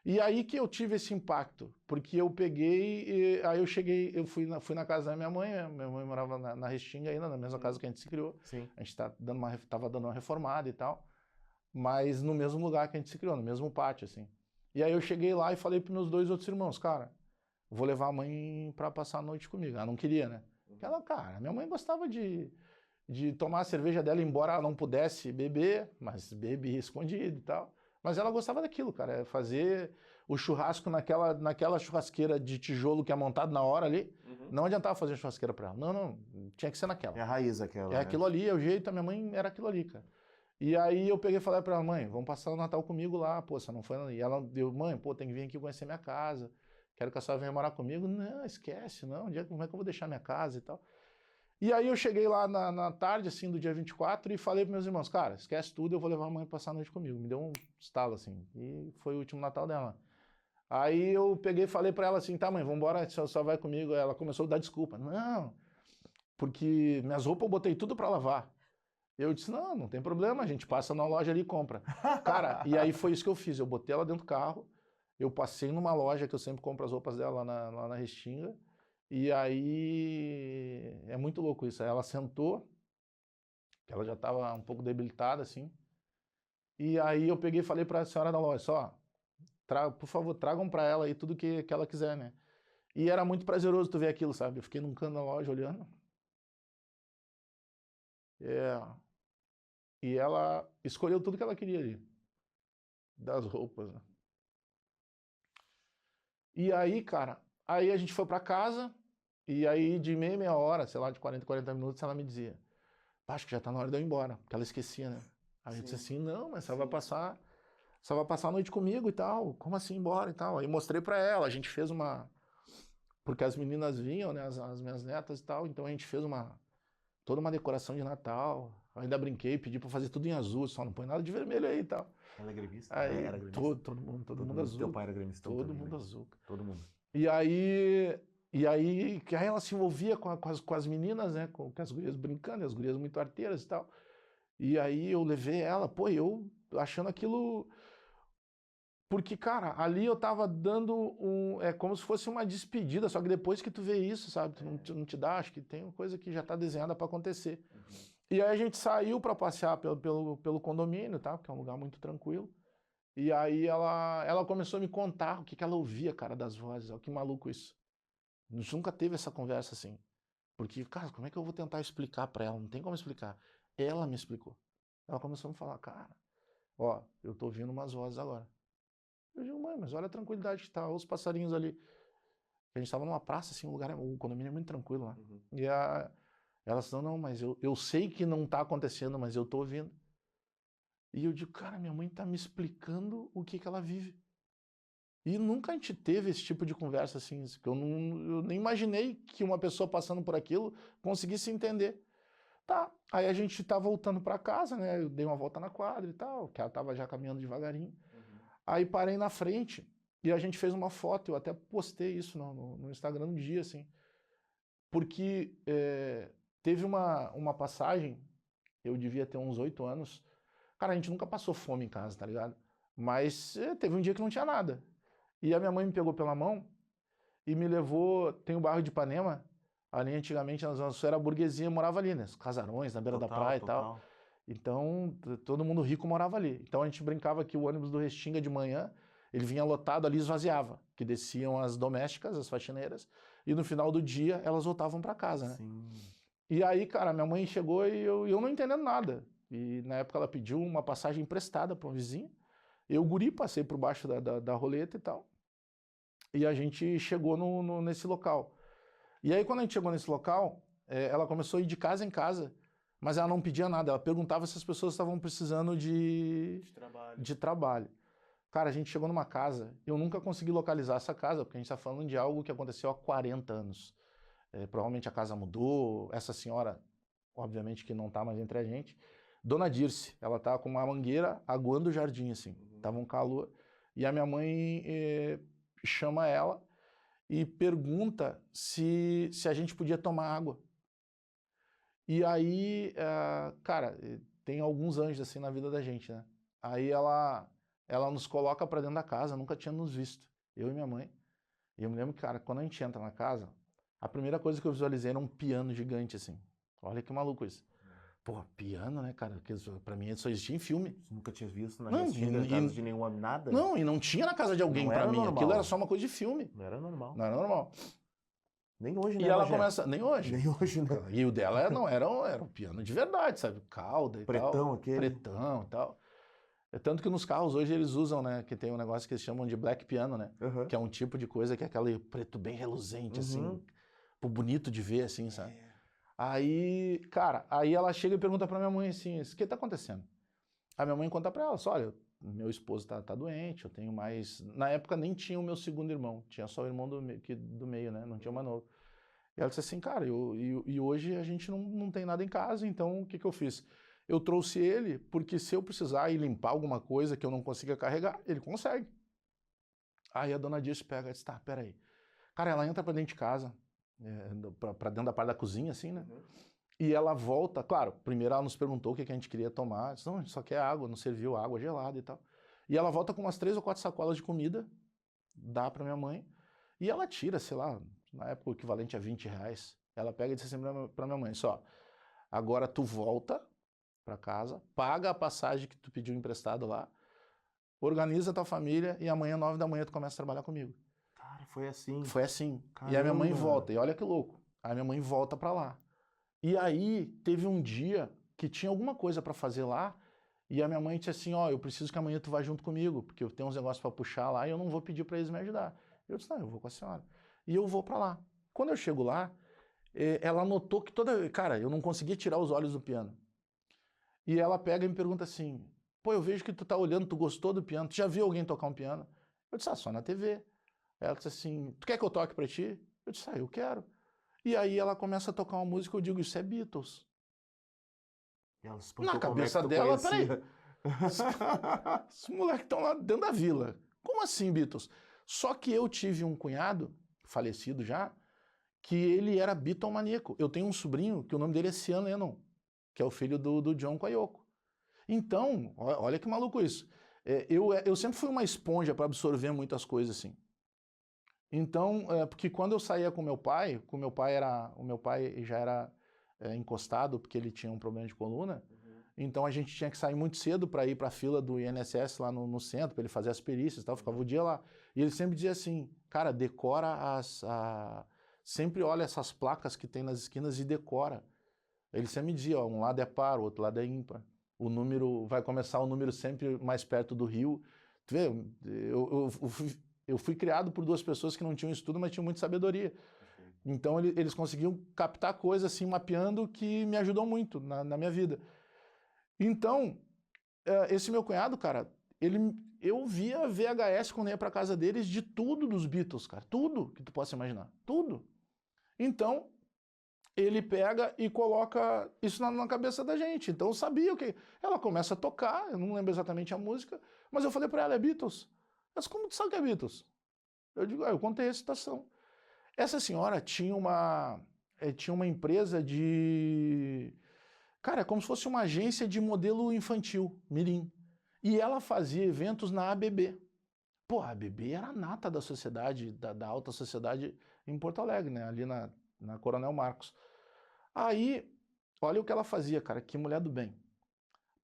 E aí que eu tive esse impacto, porque eu peguei, aí eu cheguei, fui na casa da minha mãe morava na Restinga ainda, na mesma casa que a gente se criou.
Sim.
A gente tava dando uma reformada e tal, mas no mesmo lugar que a gente se criou, no mesmo pátio, assim. E aí eu cheguei lá e falei pros meus 2 outros irmãos, cara, vou levar a mãe pra passar a noite comigo. Ela não queria, né? Porque ela, cara, minha mãe gostava de tomar a cerveja dela, embora ela não pudesse beber, mas bebia escondido e tal. Mas ela gostava daquilo, cara, fazer o churrasco naquela churrasqueira de tijolo que é montado na hora ali. Não adiantava fazer churrasqueira pra ela. Não, não, tinha que ser naquela.
É a raiz aquela,
É aquilo ali, é o jeito, a minha mãe era aquilo ali, cara. E aí eu peguei e falei pra ela, mãe, vamos passar o Natal comigo lá, pô, você não foi. E ela deu, mãe, pô, tem que vir aqui conhecer minha casa. Quero que a senhora venha morar comigo. Não, esquece, não. Como é que eu vou deixar minha casa e tal? E aí eu cheguei lá na tarde, assim, do dia 24 e falei pros meus irmãos, cara, esquece tudo, eu vou levar a mãe pra passar a noite comigo. Me deu um estalo, assim, e foi o último Natal dela. Aí eu peguei e falei pra ela assim, tá, mãe, vambora, só vai comigo. Ela começou a dar desculpa. Não, porque minhas roupas eu botei tudo pra lavar. Eu disse, não, não tem problema, a gente passa na loja ali e compra. Cara, e aí foi isso que eu fiz, eu botei ela dentro do carro, eu passei numa loja que eu sempre compro as roupas dela lá na Restinga, e aí é muito louco isso. Aí ela sentou, que ela já estava um pouco debilitada, assim, e aí eu peguei e falei para a senhora da loja, só, por favor, tragam para ela aí tudo que ela quiser, né? E era muito prazeroso tu ver aquilo, sabe? Eu fiquei num canto da loja olhando. É, e ela escolheu tudo que ela queria ali, das roupas, né? E aí, cara, aí a gente foi para casa, e aí de meia hora, sei lá, de 40 minutos, ela me dizia, acho que já tá na hora de eu ir embora, porque ela esquecia, né? Aí eu disse assim, não, mas você vai passar a noite comigo e tal, como assim ir embora e tal? Aí mostrei pra ela, a gente fez porque as meninas vinham, né, as minhas netas e tal, então a gente fez toda uma decoração de Natal, ainda brinquei, pedi pra fazer tudo em azul, só não põe nada de vermelho aí e tal.
Ela é gremista?
Aí,
Era gremista?
todo mundo azul.
Teu pai era gremista
Todo
também,
mundo
né?
azul.
Todo mundo.
E aí ela se envolvia com as meninas, né? Com as gurias brincando, as gurias muito arteiras e tal. E aí eu levei ela, pô, eu achando aquilo. Porque, cara, ali eu tava dando é como se fosse uma despedida, só que depois que tu vê isso, sabe? Tu não te dá, acho que tem uma coisa que já tá desenhada para acontecer. E aí a gente saiu para passear pelo condomínio, tá? Porque é um lugar muito tranquilo. E aí ela começou a me contar o que ela ouvia, cara, das vozes. Ó, que maluco isso. A gente nunca teve essa conversa assim. Porque, cara, como é que eu vou tentar explicar para ela? Não tem como explicar. Ela me explicou. Ela começou a me falar, cara, ó, eu tô ouvindo umas vozes agora. Eu digo, mãe, mas olha a tranquilidade que tá, olha os passarinhos ali. A gente tava numa praça, assim, o condomínio é muito tranquilo lá. E ela disse, não, mas eu sei que não tá acontecendo, mas eu tô ouvindo. E eu digo, cara, minha mãe tá me explicando o que ela vive. E nunca a gente teve esse tipo de conversa assim, que eu nem imaginei que uma pessoa passando por aquilo conseguisse entender. Tá, aí a gente tá voltando para casa, né? Eu dei uma volta na quadra e tal, que ela tava já caminhando devagarinho. Aí parei na frente e a gente fez uma foto, eu até postei isso no Instagram um dia, assim, porque teve uma passagem, eu devia ter uns 8 anos, cara, a gente nunca passou fome em casa, tá ligado? Mas teve um dia que não tinha nada. E a minha mãe me pegou pela mão e me levou, tem o bairro de Ipanema, ali antigamente na Zona Sul era a burguesia, morava ali, né? Os casarões, na beira da praia e tal. Então, todo mundo rico morava ali. Então a gente brincava que o ônibus do Restinga de manhã, ele vinha lotado ali e esvaziava, que desciam as domésticas, as faxineiras, e no final do dia elas voltavam para casa, né?
Sim.
E aí, cara, minha mãe chegou e eu não entendendo nada. E na época ela pediu uma passagem emprestada para um vizinho. Eu, guri, passei por baixo da roleta e tal. E a gente chegou nesse local. E aí, quando a gente chegou nesse local, ela começou a ir de casa em casa, mas ela não pedia nada. Ela perguntava se as pessoas estavam precisando de trabalho. Cara, a gente chegou numa casa, eu nunca consegui localizar essa casa, porque a gente está falando de algo que aconteceu há 40 anos. Provavelmente a casa mudou, essa senhora, obviamente que não está mais entre a gente. Dona Dirce, ela tá com uma mangueira aguando o jardim, assim. Tava um calor. E a minha mãe chama ela e pergunta se a gente podia tomar água. E aí, cara, tem alguns anjos assim na vida da gente, né? Aí ela nos coloca pra dentro da casa, nunca tinha nos visto, eu e minha mãe. E eu me lembro que, cara, quando a gente entra na casa, a primeira coisa que eu visualizei era um piano gigante, assim. Olha que maluco isso. Pô, piano, né, cara? Porque pra mim isso só existia em filme.
Você nunca tinha visto na
Não,
casa de nenhum homem, nada?
Não, e não tinha na casa de alguém
Não
pra
era
mim.
normal.
Aquilo era só uma coisa de filme.
Não era normal.
Não era normal.
Nem hoje, né,
E ela
Bagé?
começa... Nem hoje.
Nem hoje, né?
E o dela não era um piano de verdade, sabe? Cauda e
Pretão
tal.
aquele.
Pretão e tal. É tanto que nos carros hoje eles usam, né? Que tem um negócio que eles chamam de black piano, né?
Uhum.
Que é um tipo de coisa que é aquele preto bem reluzente, assim.
Uhum.
Pô, bonito de ver, assim, sabe? Aí, cara, aí ela chega e pergunta pra minha mãe assim, o que tá acontecendo? A minha mãe conta pra ela, olha, meu esposo tá doente, eu tenho mais... Na época nem tinha o meu segundo irmão, tinha só o irmão do meio, né? Não tinha o mais novo. E ela disse assim, cara, e hoje a gente não tem nada em casa, então o que eu fiz? Eu trouxe ele porque se eu precisar ir limpar alguma coisa que eu não consiga carregar, ele consegue. Aí a dona Dirce pega e diz, tá, peraí. Cara, ela entra pra dentro de casa, pra dentro da parte da cozinha, assim, né?
Uhum.
E ela volta, claro, primeiro ela nos perguntou o que a gente queria tomar. Disse, não, a gente só quer água, não serviu água gelada e tal. E ela volta com umas 3 ou 4 sacolas de comida, dá pra minha mãe, e ela tira, sei lá, na época o equivalente a R$20. Ela pega e diz assim pra minha mãe, só, agora tu volta pra casa, paga a passagem que tu pediu emprestado lá, organiza tua família e amanhã, 9 da manhã, tu começa a trabalhar comigo.
Cara, foi assim.
Foi assim.
Caramba.
E a minha mãe volta, e olha que louco, a minha mãe volta pra lá. E aí, teve um dia que tinha alguma coisa pra fazer lá, e a minha mãe disse assim, ó, eu preciso que amanhã tu vá junto comigo, porque eu tenho uns negócios pra puxar lá e eu não vou pedir pra eles me ajudar. Eu disse, não, eu vou com a senhora. E eu vou pra lá. Quando eu chego lá, ela notou que cara, eu não conseguia tirar os olhos do piano. E ela pega e me pergunta assim, pô, eu vejo que tu tá olhando, tu gostou do piano, tu já viu alguém tocar um piano? Eu disse, só na TV. Ela disse assim, tu quer que eu toque pra ti? Eu disse, eu quero. E aí ela começa a tocar uma música, eu digo, isso é Beatles. Na cabeça dela, peraí, esses moleques estão lá dentro da vila. Como assim, Beatles? Só que eu tive um cunhado, falecido já, que ele era Beatlemaníaco. Eu tenho um sobrinho que o nome dele é Sean Lennon, que é o filho do John com a Yoko. Então, olha que maluco isso. Eu sempre fui uma esponja para absorver muitas coisas assim. Então, porque quando eu saía com meu pai o meu pai já era encostado porque ele tinha um problema de coluna, então a gente tinha que sair muito cedo para ir para a fila do INSS lá no centro, para ele fazer as perícias e tal, ficava o dia lá. E ele sempre dizia assim, cara, decora sempre olha essas placas que tem nas esquinas e decora. Ele sempre me dizia, ó, um lado é par, o outro lado é ímpar. O número, vai começar o número sempre mais perto do rio. Tu vê, eu fui criado por 2 pessoas que não tinham estudo, mas tinham muita sabedoria. Então eles conseguiam captar coisas assim, mapeando, que me ajudou muito na minha vida. Então, esse meu cunhado, cara, eu via VHS quando ia pra casa deles de tudo dos Beatles, cara. Tudo que tu possa imaginar. Tudo. Então, ele pega e coloca isso na cabeça da gente. Então eu sabia o que... Ela começa a tocar, eu não lembro exatamente a música, mas eu falei pra ela, é Beatles. Mas como tu sabe que é Beatles? Eu digo, eu contei a citação. Essa senhora tinha uma empresa de... Cara, é como se fosse uma agência de modelo infantil, mirim. E ela fazia eventos na ABB. Pô, a ABB era a nata da sociedade, da alta sociedade em Porto Alegre, né? Ali na Coronel Marcos. Aí, olha o que ela fazia, cara, que mulher do bem.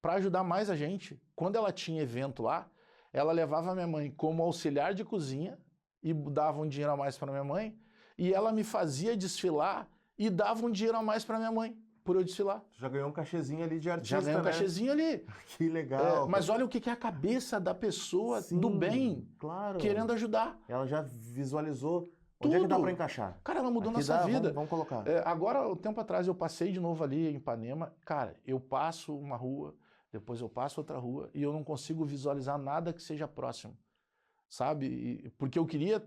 Para ajudar mais a gente, quando ela tinha evento lá, ela levava a minha mãe como auxiliar de cozinha e dava um dinheiro a mais para minha mãe, e ela me fazia desfilar e dava um dinheiro a mais para minha mãe por eu desfilar.
Já ganhou um cachezinho ali de artista,
Já ganhou um
né?
cachezinho ali.
Que legal.
Mas olha o que é a cabeça da pessoa. Sim, do bem,
claro,
querendo ajudar.
Ela já visualizou
tudo.
Onde é que dá para encaixar?
Cara, ela mudou nossa vida.
Vamos colocar.
Agora, um tempo atrás, eu passei de novo ali em Ipanema. Cara, eu passo uma rua, depois eu passo outra rua e eu não consigo visualizar nada que seja próximo, sabe? Porque eu queria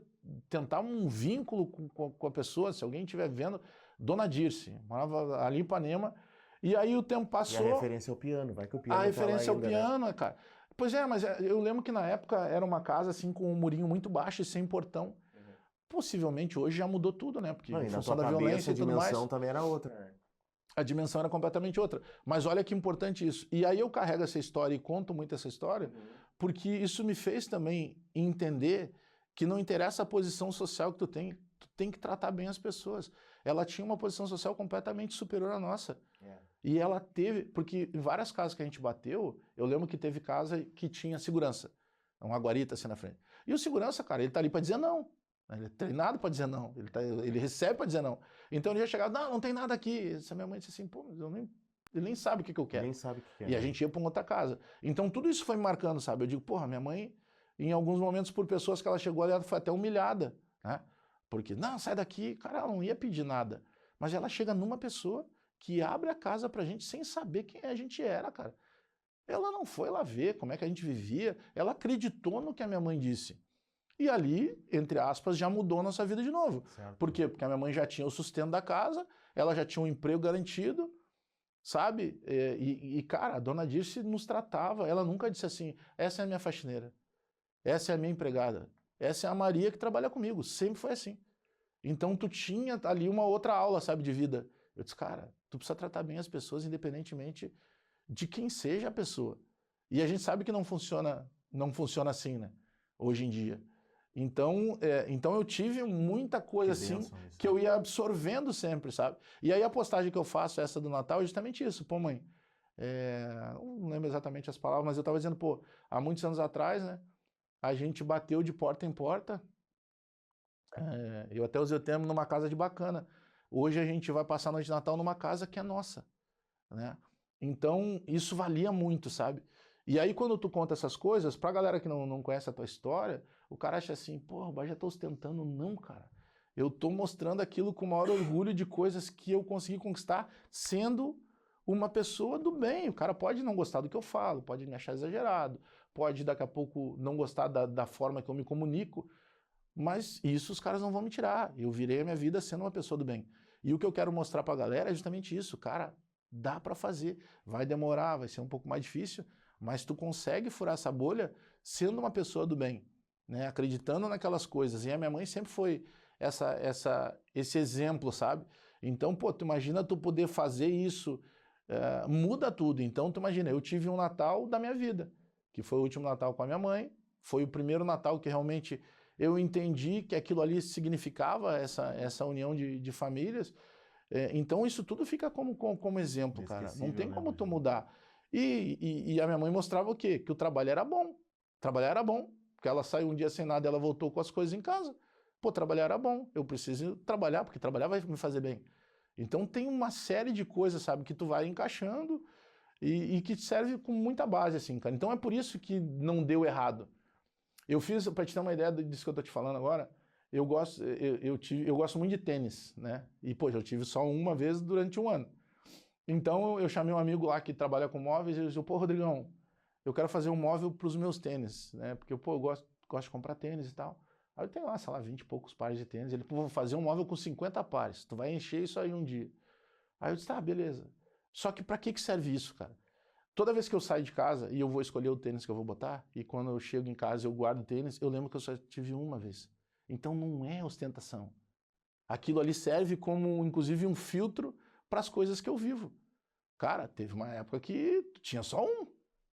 tentar um vínculo com a pessoa, se alguém estiver vendo. Dona Dirce, morava ali em Ipanema, e aí o tempo passou...
E a referência ao piano, vai que o piano
A referência
tá lá ainda,
ao piano,
né?
cara. Pois é, mas eu lembro que na época era uma casa assim com um murinho muito baixo e sem portão. Possivelmente hoje já mudou tudo, né? Porque
Não,
em
e na
função
tua
da
cabeça,
violência e tudo mais.
a dimensão também era outra, né?
A dimensão era completamente outra. Mas olha que importante isso. E aí eu carrego essa história e conto muito essa história, porque isso me fez também entender que não interessa a posição social que tu tem que tratar bem as pessoas. Ela tinha uma posição social completamente superior à nossa. E ela teve, porque em várias casas que a gente bateu, eu lembro que teve casa que tinha segurança, uma guarita assim na frente. E o segurança, cara, ele tá ali para dizer não. Ele é treinado para dizer não, ele recebe para dizer não. Então ele já chegava, não tem nada aqui. Essa minha mãe disse assim, pô, ele nem sabe o que eu quero.
Nem sabe o que quer.
E a gente ia para uma outra casa. Então tudo isso foi me marcando, sabe? Eu digo, porra, minha mãe, em alguns momentos, por pessoas que ela chegou ali, ela foi até humilhada, né? Porque, não, sai daqui. Cara, ela não ia pedir nada. Mas ela chega numa pessoa que abre a casa pra gente sem saber quem a gente era, cara. Ela não foi lá ver como é que a gente vivia, ela acreditou no que a minha mãe disse. E ali, entre aspas, já mudou a nossa vida de novo.
Certo.
Por quê? Porque a minha mãe já tinha o sustento da casa, ela já tinha um emprego garantido, sabe? Cara, a dona Dirce nos tratava, ela nunca disse assim, essa é a minha faxineira, essa é a minha empregada, essa é a Maria que trabalha comigo, sempre foi assim. Então tu tinha ali uma outra aula, sabe, de vida. Eu disse, cara, tu precisa tratar bem as pessoas independentemente de quem seja a pessoa. E a gente sabe que não funciona assim, né? Hoje em dia. Então eu tive muita coisa assim que eu ia absorvendo sempre, sabe? E aí a postagem que eu faço, essa do Natal, é justamente isso. Pô, mãe, não lembro exatamente as palavras, mas eu tava dizendo, pô, há muitos anos atrás, né? A gente bateu de porta em porta. Eu até usei o termo numa casa de bacana. Hoje a gente vai passar a noite de Natal numa casa que é nossa, né? Então isso valia muito, sabe? E aí quando tu conta essas coisas, pra galera que não conhece a tua história, o cara acha assim, pô, mas já tô ostentando. Não, cara. Eu tô mostrando aquilo com o maior orgulho de coisas que eu consegui conquistar sendo uma pessoa do bem. O cara pode não gostar do que eu falo, pode me achar exagerado, pode daqui a pouco não gostar da forma que eu me comunico, mas isso os caras não vão me tirar. Eu virei a minha vida sendo uma pessoa do bem. E o que eu quero mostrar pra galera é justamente isso. Cara, dá pra fazer. Vai demorar, vai ser um pouco mais difícil, mas tu consegue furar essa bolha sendo uma pessoa do bem, né? Acreditando naquelas coisas. E a minha mãe sempre foi esse exemplo, sabe? Então, pô, tu imagina tu poder fazer isso, muda tudo. Então, tu imagina, eu tive um Natal da minha vida, que foi o último Natal com a minha mãe, foi o primeiro Natal que realmente eu entendi que aquilo ali significava essa união de famílias. Então isso tudo fica como exemplo, cara. Não tem como tu mudar. E a minha mãe mostrava o quê? Que o trabalho era bom. Trabalhar era bom. Porque ela saiu um dia sem nada e ela voltou com as coisas em casa. Pô, trabalhar era bom. Eu preciso trabalhar, porque trabalhar vai me fazer bem. Então tem uma série de coisas, sabe, que tu vai encaixando e que serve com muita base, assim, cara. Então é por isso que não deu errado. Eu fiz, para te ter uma ideia disso que eu tô te falando agora, eu gosto muito de tênis, né? E, pô, eu tive só uma vez durante um ano. Então, eu chamei um amigo lá que trabalha com móveis e eu disse, pô, Rodrigão, eu quero fazer um móvel para os meus tênis, né? Porque, pô, eu gosto de comprar tênis e tal. Aí eu tenho lá, sei lá, 20 e poucos pares de tênis. Ele, pô, vou fazer um móvel com 50 pares. Tu vai encher isso aí um dia. Aí eu disse, tá, beleza. Só que para que serve isso, cara? Toda vez que eu saio de casa e eu vou escolher o tênis que eu vou botar, e quando eu chego em casa eu guardo o tênis, eu lembro que eu só tive uma vez. Então não é ostentação. Aquilo ali serve como, inclusive, um filtro para as coisas que eu vivo. Cara, teve uma época que tu tinha só um.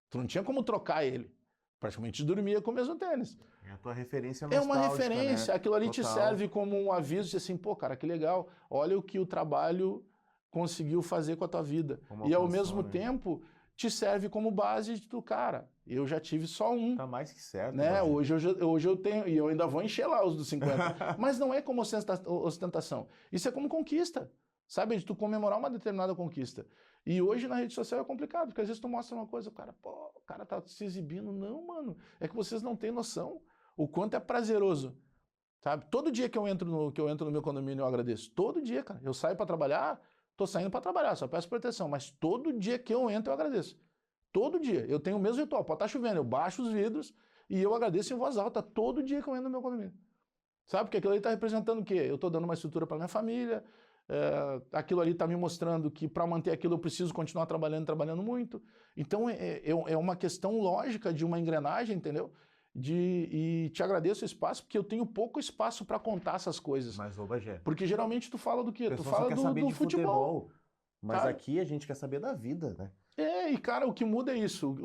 Tu não tinha como trocar ele. Praticamente dormia com o mesmo tênis.
É a tua referência
nostálgica, é uma referência. Né? Aquilo ali
Total.
te serve como um aviso de assim, pô, cara, que legal. Olha o que o trabalho conseguiu fazer com a tua vida. E ao mesmo tempo te serve como base do cara. Eu já tive só um.
Tá mais que certo.
Né? Hoje eu tenho, e eu ainda vou encher lá os dos 50. Mas não é como ostentação. Isso é como conquista. Sabe? De tu comemorar uma determinada conquista. E hoje na rede social é complicado, porque às vezes tu mostra uma coisa, o cara, pô, o cara tá se exibindo. Não, mano. É que vocês não têm noção o quanto é prazeroso. Sabe? Todo dia que eu entro no meu condomínio eu agradeço. Todo dia, cara. Eu saio para trabalhar. Tô saindo para trabalhar, só peço proteção, mas todo dia que eu entro eu agradeço. Todo dia. Eu tenho o mesmo ritual. Pode estar chovendo, eu baixo os vidros e eu agradeço em voz alta todo dia que eu entro no meu condomínio. Sabe? Porque aquilo ali está representando o quê? Eu estou dando uma estrutura para minha família, aquilo ali está me mostrando que para manter aquilo eu preciso continuar trabalhando muito. Então é uma questão lógica de uma engrenagem, entendeu? E te agradeço o espaço, porque eu tenho pouco espaço para contar essas coisas.
Mas, ô Bagé,
porque geralmente tu fala do quê? Tu
fala
do futebol.
Mas
Cara,
aqui a gente quer saber da vida, né?
e cara, o que muda é isso.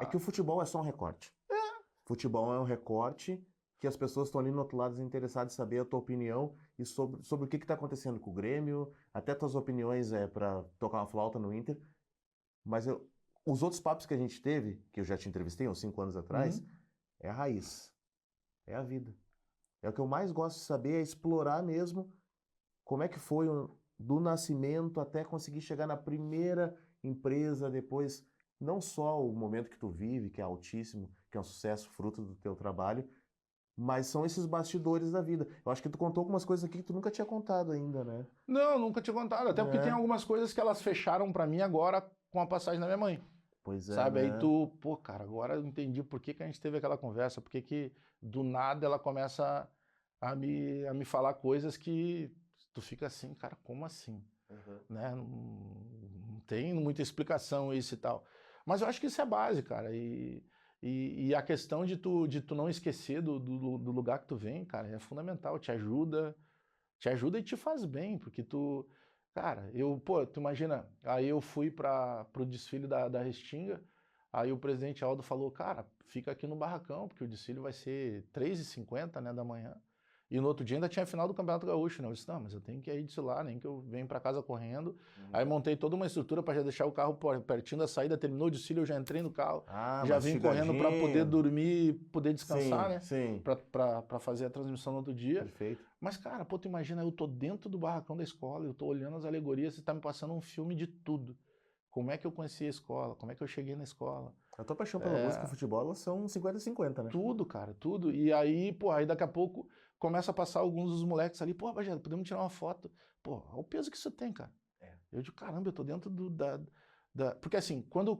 É que o futebol é só um recorte. Futebol é um recorte que as pessoas estão ali no outro lado interessadas em saber a tua opinião e sobre o que está acontecendo com o Grêmio, até tuas opiniões para tocar uma flauta no Inter. Mas os outros papos que a gente teve, que eu já te entrevistei uns 5 anos atrás, é a raiz, é a vida. É o que eu mais gosto de saber, é explorar mesmo como é que foi do nascimento até conseguir chegar na primeira empresa, depois não só o momento que tu vive, que é altíssimo, que é um sucesso fruto do teu trabalho, mas são esses bastidores da vida. Eu acho que tu contou algumas coisas aqui que tu nunca tinha contado ainda, né?
Não, nunca tinha contado. Até porque tem
É,
algumas coisas que elas fecharam pra mim agora com a passagem da minha mãe.
pois é,
Sabe? Aí
né?
tu, pô, cara, agora eu entendi por que a gente teve aquela conversa, por que do nada ela começa a me falar coisas que tu fica assim, cara, como assim?
Uhum.
Né? Não tem muita explicação isso e tal. Mas eu acho que isso é base, cara. E a questão de tu não esquecer do lugar que tu vem, cara, é fundamental. Te ajuda e te faz bem, porque tu. Cara, tu imagina, aí eu fui pro desfile da Restinga, aí o presidente Aldo falou, cara, fica aqui no barracão, porque o desfile vai ser 3h50, né, da manhã. E no outro dia ainda tinha a final do Campeonato Gaúcho, né? Eu disse, não, mas eu tenho que ir disso lá, nem que eu venho para casa correndo. Aí montei toda uma estrutura para já deixar o carro pertinho da saída, terminou o desfile, eu já entrei no carro, já vim correndo para poder
mastigadinho.
dormir, poder descansar,
Sim,
né?
sim.
Para fazer a transmissão no outro dia.
Perfeito.
Mas, cara, pô, tu imagina, eu tô dentro do barracão da escola, eu tô olhando as alegorias, você tá me passando um filme de tudo. Como é que eu conheci a escola? Como é que eu cheguei na escola?
A tua paixão pela música e futebol, elas são 50-50, né?
Tudo, cara, tudo. E aí, pô, aí daqui a pouco começa a passar alguns dos moleques ali, pô, Bajé, podemos tirar uma foto. Pô, olha o peso que isso tem, cara.
É.
Eu digo, caramba, eu tô dentro Porque assim, quando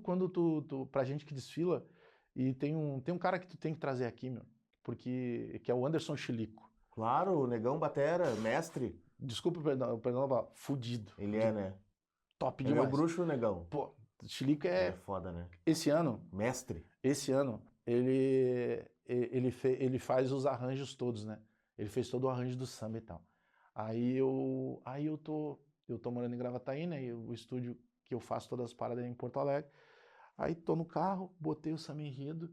pra gente que desfila, e tem um cara que tu tem que trazer aqui, meu, que é o Anderson Chilico.
Claro, o Negão Batera, mestre.
Desculpa, perdão, fudido.
Ele é, né?
Top
É meu
demais.
bruxo, o Negão.
Pô, Chilico
Ele é foda, né?
esse ano,
Mestre.
ele faz os arranjos todos, né? Ele fez todo o arranjo do samba e tal. Aí eu tô morando em Gravataí, né? E o estúdio que eu faço todas as paradas é em Porto Alegre. Aí tô no carro, botei o samba enredo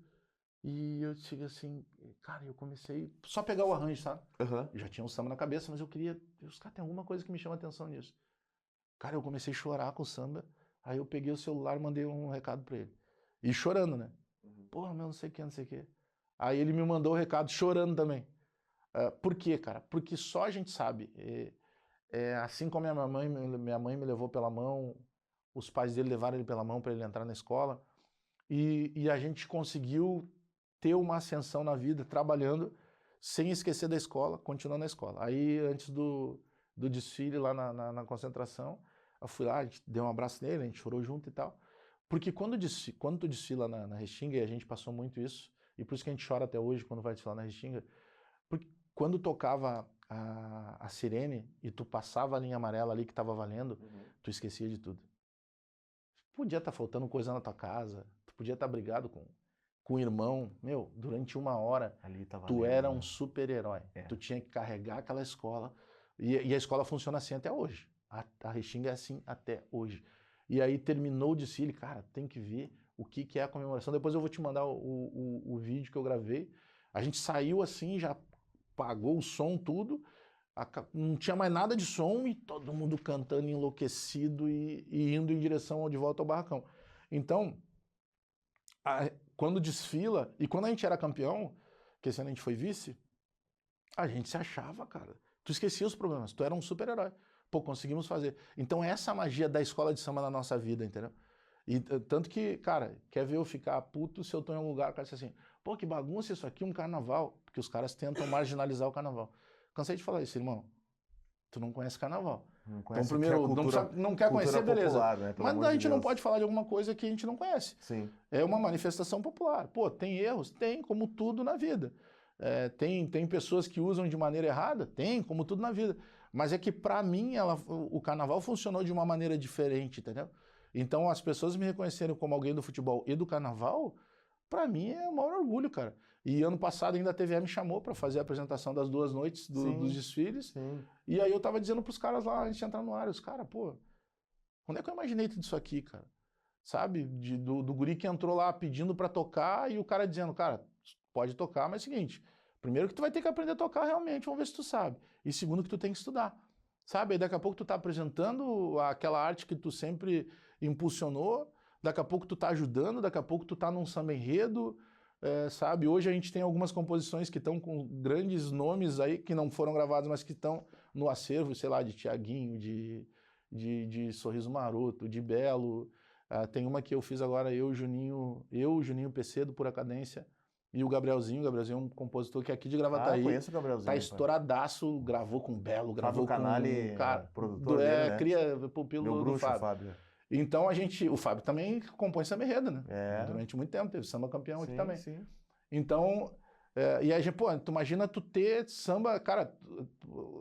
e eu cheguei assim, cara, eu comecei só pegar o arranjo, sabe?
Uhum.
Eu já tinha um samba na cabeça, mas eu queria, os caras, tem alguma coisa que me chama a atenção nisso. Cara, eu comecei a chorar com o samba, aí eu peguei o celular e mandei um recado pra ele. E chorando, né? Porra, meu, não sei o que, não sei o que. Aí ele me mandou o recado chorando também. Por quê, cara? Porque só a gente sabe. Assim como minha mãe me levou pela mão, os pais dele levaram ele pela mão para ele entrar na escola, e a gente conseguiu ter uma ascensão na vida trabalhando sem esquecer da escola, continuando na escola. Aí, antes do desfile lá na concentração, eu fui lá, a gente deu um abraço nele, a gente chorou junto e tal. Porque quando tu desfila na Restinga, e a gente passou muito isso, e por isso que a gente chora até hoje quando vai desfilar na Restinga, porque quando tocava a sirene e tu passava a linha amarela ali que tava valendo, tu esquecia de tudo. Podia estar faltando coisa na tua casa, tu podia estar brigado com o irmão, meu, durante 1 hora,
Ali tá
tu
valendo,
era
né?
um super-herói.
É.
Tu tinha que carregar aquela escola, e a escola funciona assim até hoje. A Restinga é assim até hoje. E aí terminou o desfile, cara, tem que ver o que é a comemoração. Depois eu vou te mandar o vídeo que eu gravei. A gente saiu assim, já pagou o som, tudo, não tinha mais nada de som e todo mundo cantando enlouquecido e indo em direção de volta ao barracão. Então, quando desfila, e quando a gente era campeão, que esse ano a gente foi vice, a gente se achava, cara. Tu esquecia os problemas, tu era um super-herói. Pô, conseguimos fazer. Então, essa é a magia da escola de samba na nossa vida, entendeu? E tanto que, cara, quer ver eu ficar puto se eu tô em um lugar, o cara diz assim, pô, que bagunça isso aqui, um carnaval. Porque os caras tentam marginalizar o carnaval. Cansei de falar isso, irmão. Tu não conhece carnaval.
Não
Então,
conhece
primeiro, não quer conhecer, beleza.
popular, né? Pelo
Mas
amor
a
de
gente não
Deus.
pode falar de alguma coisa que a gente não conhece.
Sim.
É uma manifestação popular. Pô, tem erros? Tem, como tudo na vida. Tem pessoas que usam de maneira errada? Tem, como tudo na vida. Mas é que, pra mim, o carnaval funcionou de uma maneira diferente, entendeu? Então, as pessoas me reconhecerem como alguém do futebol e do carnaval, pra mim é o maior orgulho, cara. E ano passado ainda a TVE me chamou pra fazer a apresentação das 2 noites dos desfiles.
Sim.
E aí eu tava dizendo pros caras lá, antes de entrar no ar, os caras, pô, Onde é que eu imaginei tudo isso aqui, cara? Sabe? Do guri que entrou lá pedindo pra tocar e o cara dizendo, cara, pode tocar, mas é o seguinte, primeiro que tu vai ter que aprender a tocar realmente, vamos ver se tu sabe. E segundo que tu tem que estudar. Sabe? Aí daqui a pouco tu tá apresentando aquela arte que tu sempre impulsionou, daqui a pouco tu tá ajudando, daqui a pouco tu tá num samba enredo, sabe? Hoje a gente tem algumas composições que estão com grandes nomes aí, que não foram gravadas, mas que estão no acervo, sei lá, de Tiaguinho, de Sorriso Maroto, de Belo. Tem uma que eu fiz agora, Juninho PC do Pura Cadência, e o Gabrielzinho é um compositor que é aqui de Gravataí.
Conheço o Gabrielzinho.
Tá estouradaço, gravou com Belo, gravou
Fábio Canali,
com... Cara,
produtor dele, né?
Cria pupilo
Meu
do
bruxo,
Fábio. Então o Fábio também compõe samba enredo, né? Durante muito tempo, teve samba campeão aqui também.
Sim.
Então, e aí, pô, tu imagina tu ter samba, cara,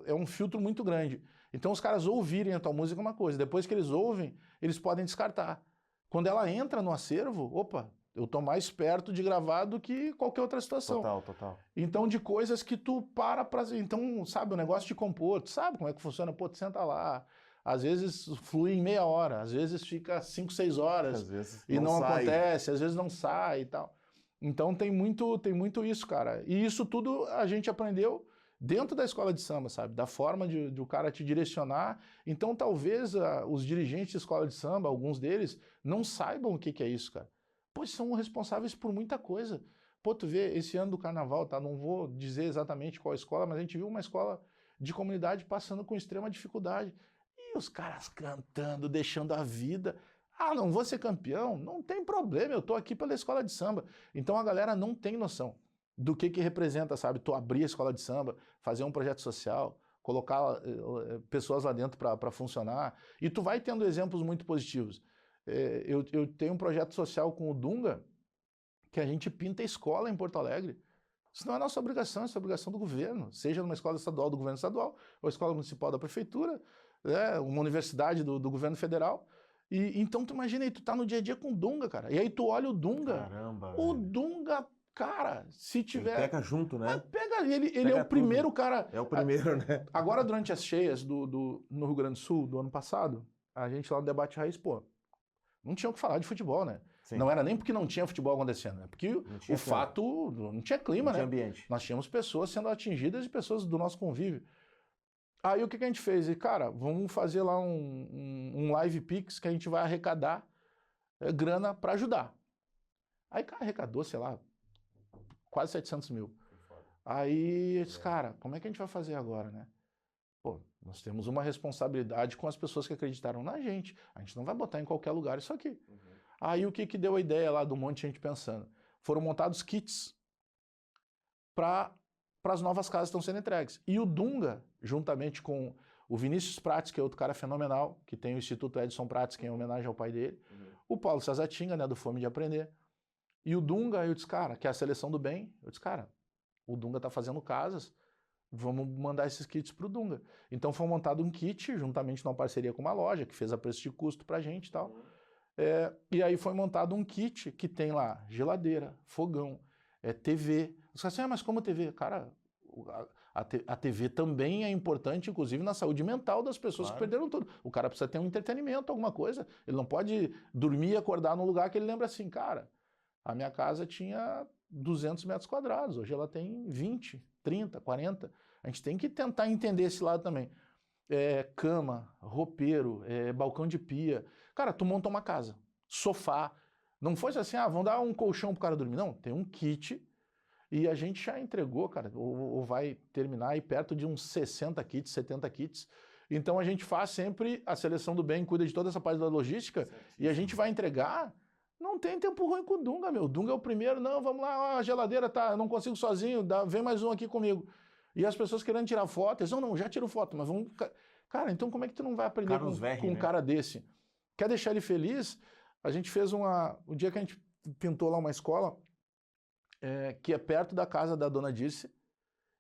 é um filtro muito grande. Então os caras ouvirem a tua música é uma coisa, depois que eles ouvem, eles podem descartar. Quando ela entra no acervo, opa, eu tô mais perto de gravar do que qualquer outra situação.
Total.
Então, de coisas que tu para pra... Então, sabe, o negócio de compor, tu sabe como é que funciona? Pô, tu senta lá, às vezes flui em meia hora, às vezes fica 5, 6 horas,
às vezes
e não acontece, às vezes não sai e tal. Então tem muito isso, cara. E isso tudo a gente aprendeu dentro da escola de samba, sabe? Da forma de o cara te direcionar. Então talvez os dirigentes de escola de samba, alguns deles, não saibam o que é isso, cara. Pois são responsáveis por muita coisa. Pô, tu vê, esse ano do carnaval, tá? Não vou dizer exatamente qual escola, mas a gente viu uma escola de comunidade passando com extrema dificuldade. E os caras cantando, deixando a vida. Ah, não vou ser campeão? Não tem problema, eu tô aqui pela escola de samba. Então a galera não tem noção do que representa, sabe? Tu abrir a escola de samba, fazer um projeto social, colocar pessoas lá dentro para funcionar. E tu vai tendo exemplos muito positivos. Eu tenho um projeto social com o Dunga, que a gente pinta escola em Porto Alegre. Isso não é nossa obrigação, isso é obrigação do governo, seja numa escola estadual do governo estadual, ou escola municipal da prefeitura, uma universidade do governo federal. E então tu imagina aí, tu tá no dia a dia com o Dunga, cara. E aí tu olha o Dunga.
Caramba,
o
velho.
Dunga, cara, se tiver...
Ele pega junto, né?
Ele é o primeiro
tudo.
cara...
É o primeiro, né?
Agora, durante as cheias no Rio Grande do Sul, do ano passado, a gente lá no Debate Raiz, pô, não tinha o que falar de futebol, né?
Sim.
Não era nem porque não tinha futebol acontecendo, é porque o fato não tinha clima,
não tinha
né?
Ambiente.
Nós tínhamos pessoas sendo atingidas e pessoas do nosso convívio. Aí o que a gente fez? E, cara, vamos fazer lá um live Pix que a gente vai arrecadar grana para ajudar. Aí, cara, arrecadou, sei lá, quase 700 mil. Aí, eu disse, cara, como é que a gente vai fazer agora, né? Pô, nós temos uma responsabilidade com as pessoas que acreditaram na gente. A gente não vai botar em qualquer lugar isso aqui. Aí o que deu a ideia lá do monte de gente pensando? Foram montados kits para as novas casas que estão sendo entregues. E o Dunga, juntamente com o Vinícius Prates, que é outro cara fenomenal, que tem o Instituto Edson Prates, que é em homenagem ao pai dele, o Paulo Sazatinga, né, do Fome de Aprender, e o Dunga, eu disse, cara, que é a Seleção do Bem, eu disse, cara, o Dunga tá fazendo casas, vamos mandar esses kits pro Dunga. Então foi montado um kit, juntamente numa parceria com uma loja, que fez a preço de custo pra gente e tal. E aí foi montado um kit que tem lá geladeira, fogão, TV. Os caras assim, mas como TV? Cara, a TV também é importante, inclusive na saúde mental das pessoas que perderam tudo. O cara precisa ter um entretenimento, alguma coisa. Ele não pode dormir e acordar num lugar que ele lembra assim, cara, a minha casa tinha 200 metros quadrados, hoje ela tem 20, 30, 40. A gente tem que tentar entender esse lado também. Cama, roupeiro, balcão de pia. Cara, tu monta uma casa, sofá. Não foi assim, vamos dar um colchão pro cara dormir. Não, tem um kit e a gente já entregou, cara, ou vai terminar aí perto de uns 60 kits, 70 kits. Então a gente faz sempre a seleção do bem, cuida de toda essa parte da logística e a gente vai entregar. Não tem tempo ruim com o Dunga, meu. O Dunga é o primeiro, não, vamos lá, a geladeira tá, eu não consigo sozinho, vem mais um aqui comigo. E as pessoas querendo tirar foto, eles não, já tiro foto, mas vamos... Cara, então como é que tu não vai aprender com um cara desse? Quer deixar ele feliz? A gente fez o dia que a gente pintou lá uma escola, que é perto da casa da dona Dirce,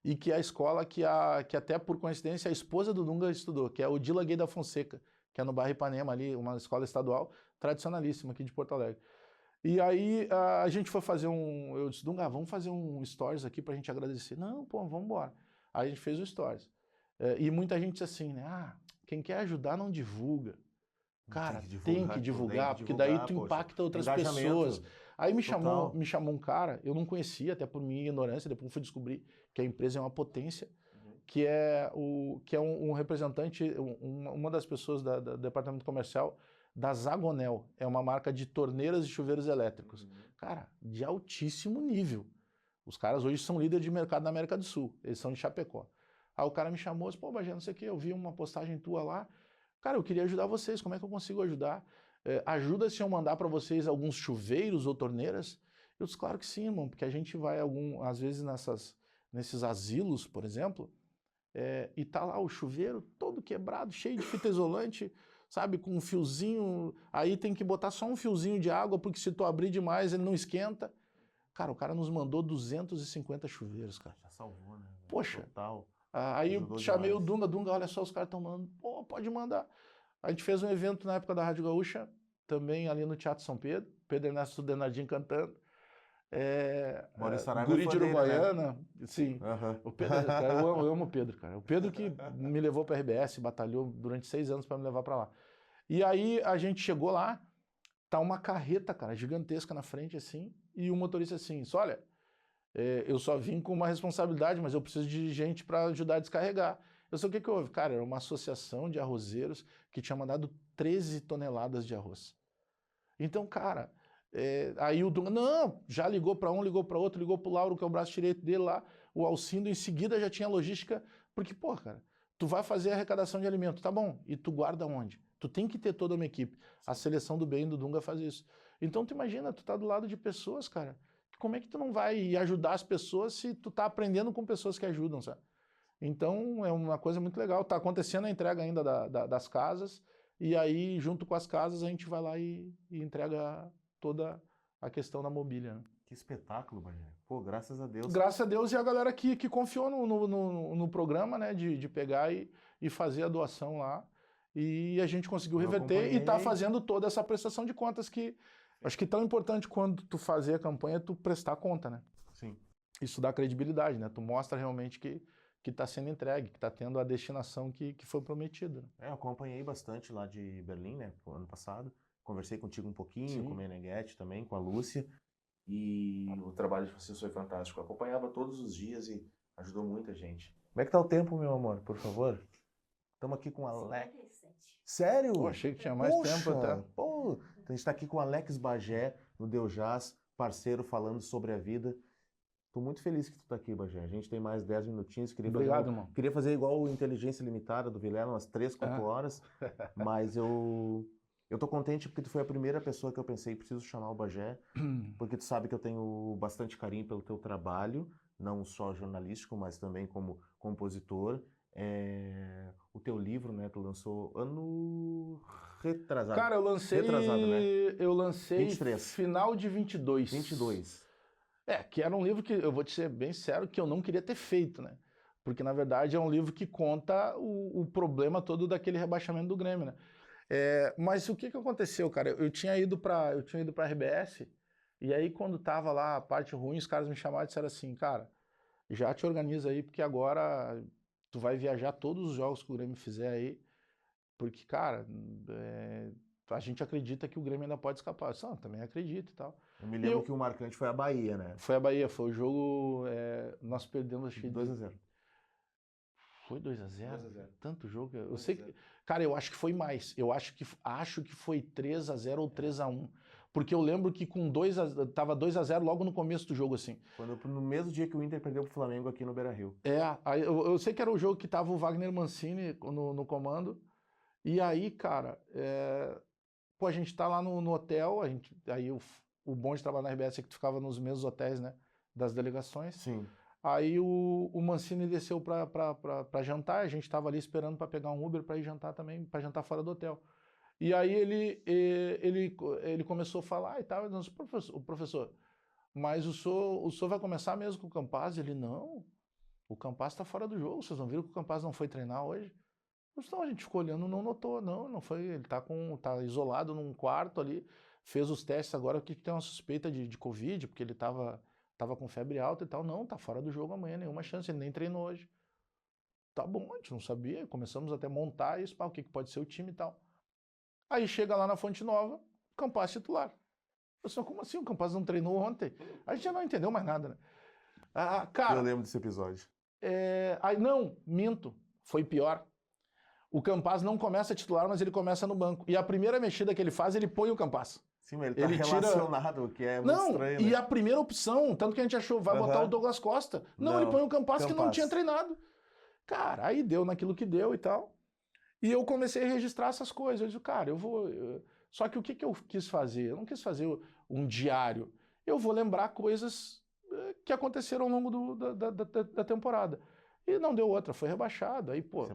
e que é a escola que até por coincidência a esposa do Dunga estudou, que é o Odila Gay da Fonseca, que é no bairro Ipanema ali, uma escola estadual tradicionalíssima aqui de Porto Alegre. E aí a gente foi fazer eu disse, Dunga, vamos fazer um stories aqui pra gente agradecer. Não, pô, vamos embora. Aí a gente fez o stories. E muita gente disse assim, né, quem quer ajudar não divulga. Cara, tem que divulgar, porque daí tu impacta outras pessoas. Aí me chamou um cara, eu não conhecia, até por minha ignorância, depois fui descobrir que a empresa é uma potência, que é um representante, uma das pessoas do departamento comercial da Zagonel, é uma marca de torneiras e chuveiros elétricos. Cara, de altíssimo nível. Os caras hoje são líderes de mercado na América do Sul, eles são de Chapecó. Aí o cara me chamou, disse, pô, Bagé, não sei o que, eu vi uma postagem tua lá, cara, eu queria ajudar vocês, como é que eu consigo ajudar? Ajuda se eu mandar para vocês alguns chuveiros ou torneiras? Eu disse, claro que sim, irmão, porque a gente vai, às vezes, nesses asilos, por exemplo, e tá lá o chuveiro todo quebrado, cheio de fita isolante, sabe, com um fiozinho, aí tem que botar só um fiozinho de água, porque se tu abrir demais ele não esquenta. Cara, o cara nos mandou 250 chuveiros, cara.
Já salvou, né?
Poxa.
Total.
Aí eu chamei o Dunga, olha só, os caras estão mandando, pô, pode mandar. A gente fez um evento na época da Rádio Gaúcha, também ali no Teatro São Pedro, Pedro Ernesto Denardim cantando. Guri de Uruguaiana, né? Sim. O Pedro, cara, eu amo o Pedro, cara. O Pedro que me levou para a RBS, batalhou durante 6 anos para me levar para lá. E aí a gente chegou lá, tá uma carreta, cara, gigantesca na frente assim, e o motorista assim, olha, eu só vim com uma responsabilidade, mas eu preciso de gente para ajudar a descarregar. Eu sei o que houve. Cara, era uma associação de arrozeiros que tinha mandado 13 toneladas de arroz. Então, cara, aí o Dunga, não, já ligou para um, ligou para outro, ligou para o Lauro, que é o braço direito dele lá, o Alcindo, em seguida já tinha logística, porque, pô, cara, tu vai fazer a arrecadação de alimento, tá bom, e tu guarda onde? Tu tem que ter toda uma equipe. A seleção do bem do Dunga faz isso. Então, tu imagina, tu tá do lado de pessoas, cara, como é que tu não vai ajudar as pessoas se tu tá aprendendo com pessoas que ajudam, sabe? Então, é uma coisa muito legal. Tá acontecendo a entrega ainda das casas, e aí, junto com as casas, a gente vai lá e entrega toda a questão da mobília. Né?
Que espetáculo, Bagé. Pô, graças a Deus.
Graças a Deus e a galera que confiou no programa, né, de pegar e fazer a doação lá. E a gente conseguiu reverter e tá fazendo toda essa prestação de contas que acho que é tão importante quando tu fazer a campanha, tu prestar conta, né?
Sim.
Isso dá credibilidade, né? Tu mostra realmente que está sendo entregue, que está tendo a destinação que foi prometida.
Eu acompanhei bastante lá de Berlim, né, ano passado. Conversei contigo um pouquinho, Sim. com o Meneghetti também, com a Lúcia. E o trabalho de vocês foi fantástico. Eu acompanhava todos os dias e ajudou muita gente. Como é que tá o tempo, meu amor, por favor? Estamos aqui com o Alex. Sério?
Pô, achei que tinha mais tempo até.
Pô, então a gente está aqui com o Alex Bagé, no Deu Jazz, parceiro falando sobre a vida. Tô muito feliz que tu tá aqui, Bagé. A gente tem mais 10 minutinhos.
Obrigado, irmão.
Queria fazer igual o Inteligência Limitada do Vilela, umas 3, 4 horas. Mas eu tô contente porque tu foi a primeira pessoa que eu pensei, preciso chamar o Bagé, porque tu sabe que eu tenho bastante carinho pelo teu trabalho, não só jornalístico, mas também como compositor. O teu livro, né, tu lançou ano retrasado.
Cara, eu lancei...
Retrasado, né?
Eu lancei
23.
Final de 22.
22.
Que era um livro que, eu vou te ser bem sincero, que eu não queria ter feito, né? Porque, na verdade, é um livro que conta o problema todo daquele rebaixamento do Grêmio, né? Mas o que aconteceu, cara? Eu tinha ido pra RBS, e aí quando tava lá a parte ruim, os caras me chamaram e disseram assim, cara, já te organiza aí, porque agora tu vai viajar todos os jogos que o Grêmio fizer aí, porque, cara, a gente acredita que o Grêmio ainda pode escapar. Eu disse, também acredito e tal.
Eu me lembro que o marcante foi a Bahia, né?
Foi a Bahia, foi o jogo, nós perdemos, acho que
2-0.
Foi 2-0?
2-0.
Tanto jogo. Eu sei que, cara, eu acho que foi mais. Eu acho que foi 3-0 ou 3-1. Porque eu lembro que com tava 2-0 logo no começo do jogo, assim.
No mesmo dia que o Inter perdeu pro Flamengo aqui no Beira-Rio.
Eu sei que era o jogo que tava o Wagner Mancini no comando. E aí, cara, a gente tá lá no hotel, aí o bom de trabalhar na RBS é que tu ficava nos mesmos hotéis, né, das delegações.
Sim.
Aí o Mancini desceu pra jantar, a gente tava ali esperando para pegar um Uber para ir jantar também, para jantar fora do hotel. E aí ele começou a falar e tal, o professor, mas o senhor vai começar mesmo com o Campaz? Ele, não, o Campaz tá fora do jogo, vocês não viram que o Campaz não foi treinar hoje? Então a gente ficou olhando, não notou, não foi, ele tá isolado num quarto ali, fez os testes agora, que tem uma suspeita de Covid, porque ele tava com febre alta e tal, não, tá fora do jogo amanhã, nenhuma chance, ele nem treinou hoje. Tá bom, a gente não sabia, começamos até a montar isso, o que pode ser o time e tal. Aí chega lá na Fonte Nova, Campaz titular. Eu só, como assim? O Campaz não treinou ontem? A gente já não entendeu mais nada, né? Cara,
eu lembro desse episódio.
Aí não, minto. Foi pior. O Campaz não começa titular, mas ele começa no banco. E a primeira mexida que ele faz, ele põe o Campaz.
Sim, mas ele tá relacionado, o que é muito estranho, né?
E a primeira opção, tanto que a gente achou, vai botar o Douglas Costa. Não, ele põe o Campaz que não tinha treinado. Cara, aí deu naquilo que deu e tal. E eu comecei a registrar essas coisas. Eu disse, cara, eu vou... Só que o que eu quis fazer? Eu não quis fazer um diário. Eu vou lembrar coisas que aconteceram ao longo da temporada. E não deu outra, foi rebaixado. Aí, pô,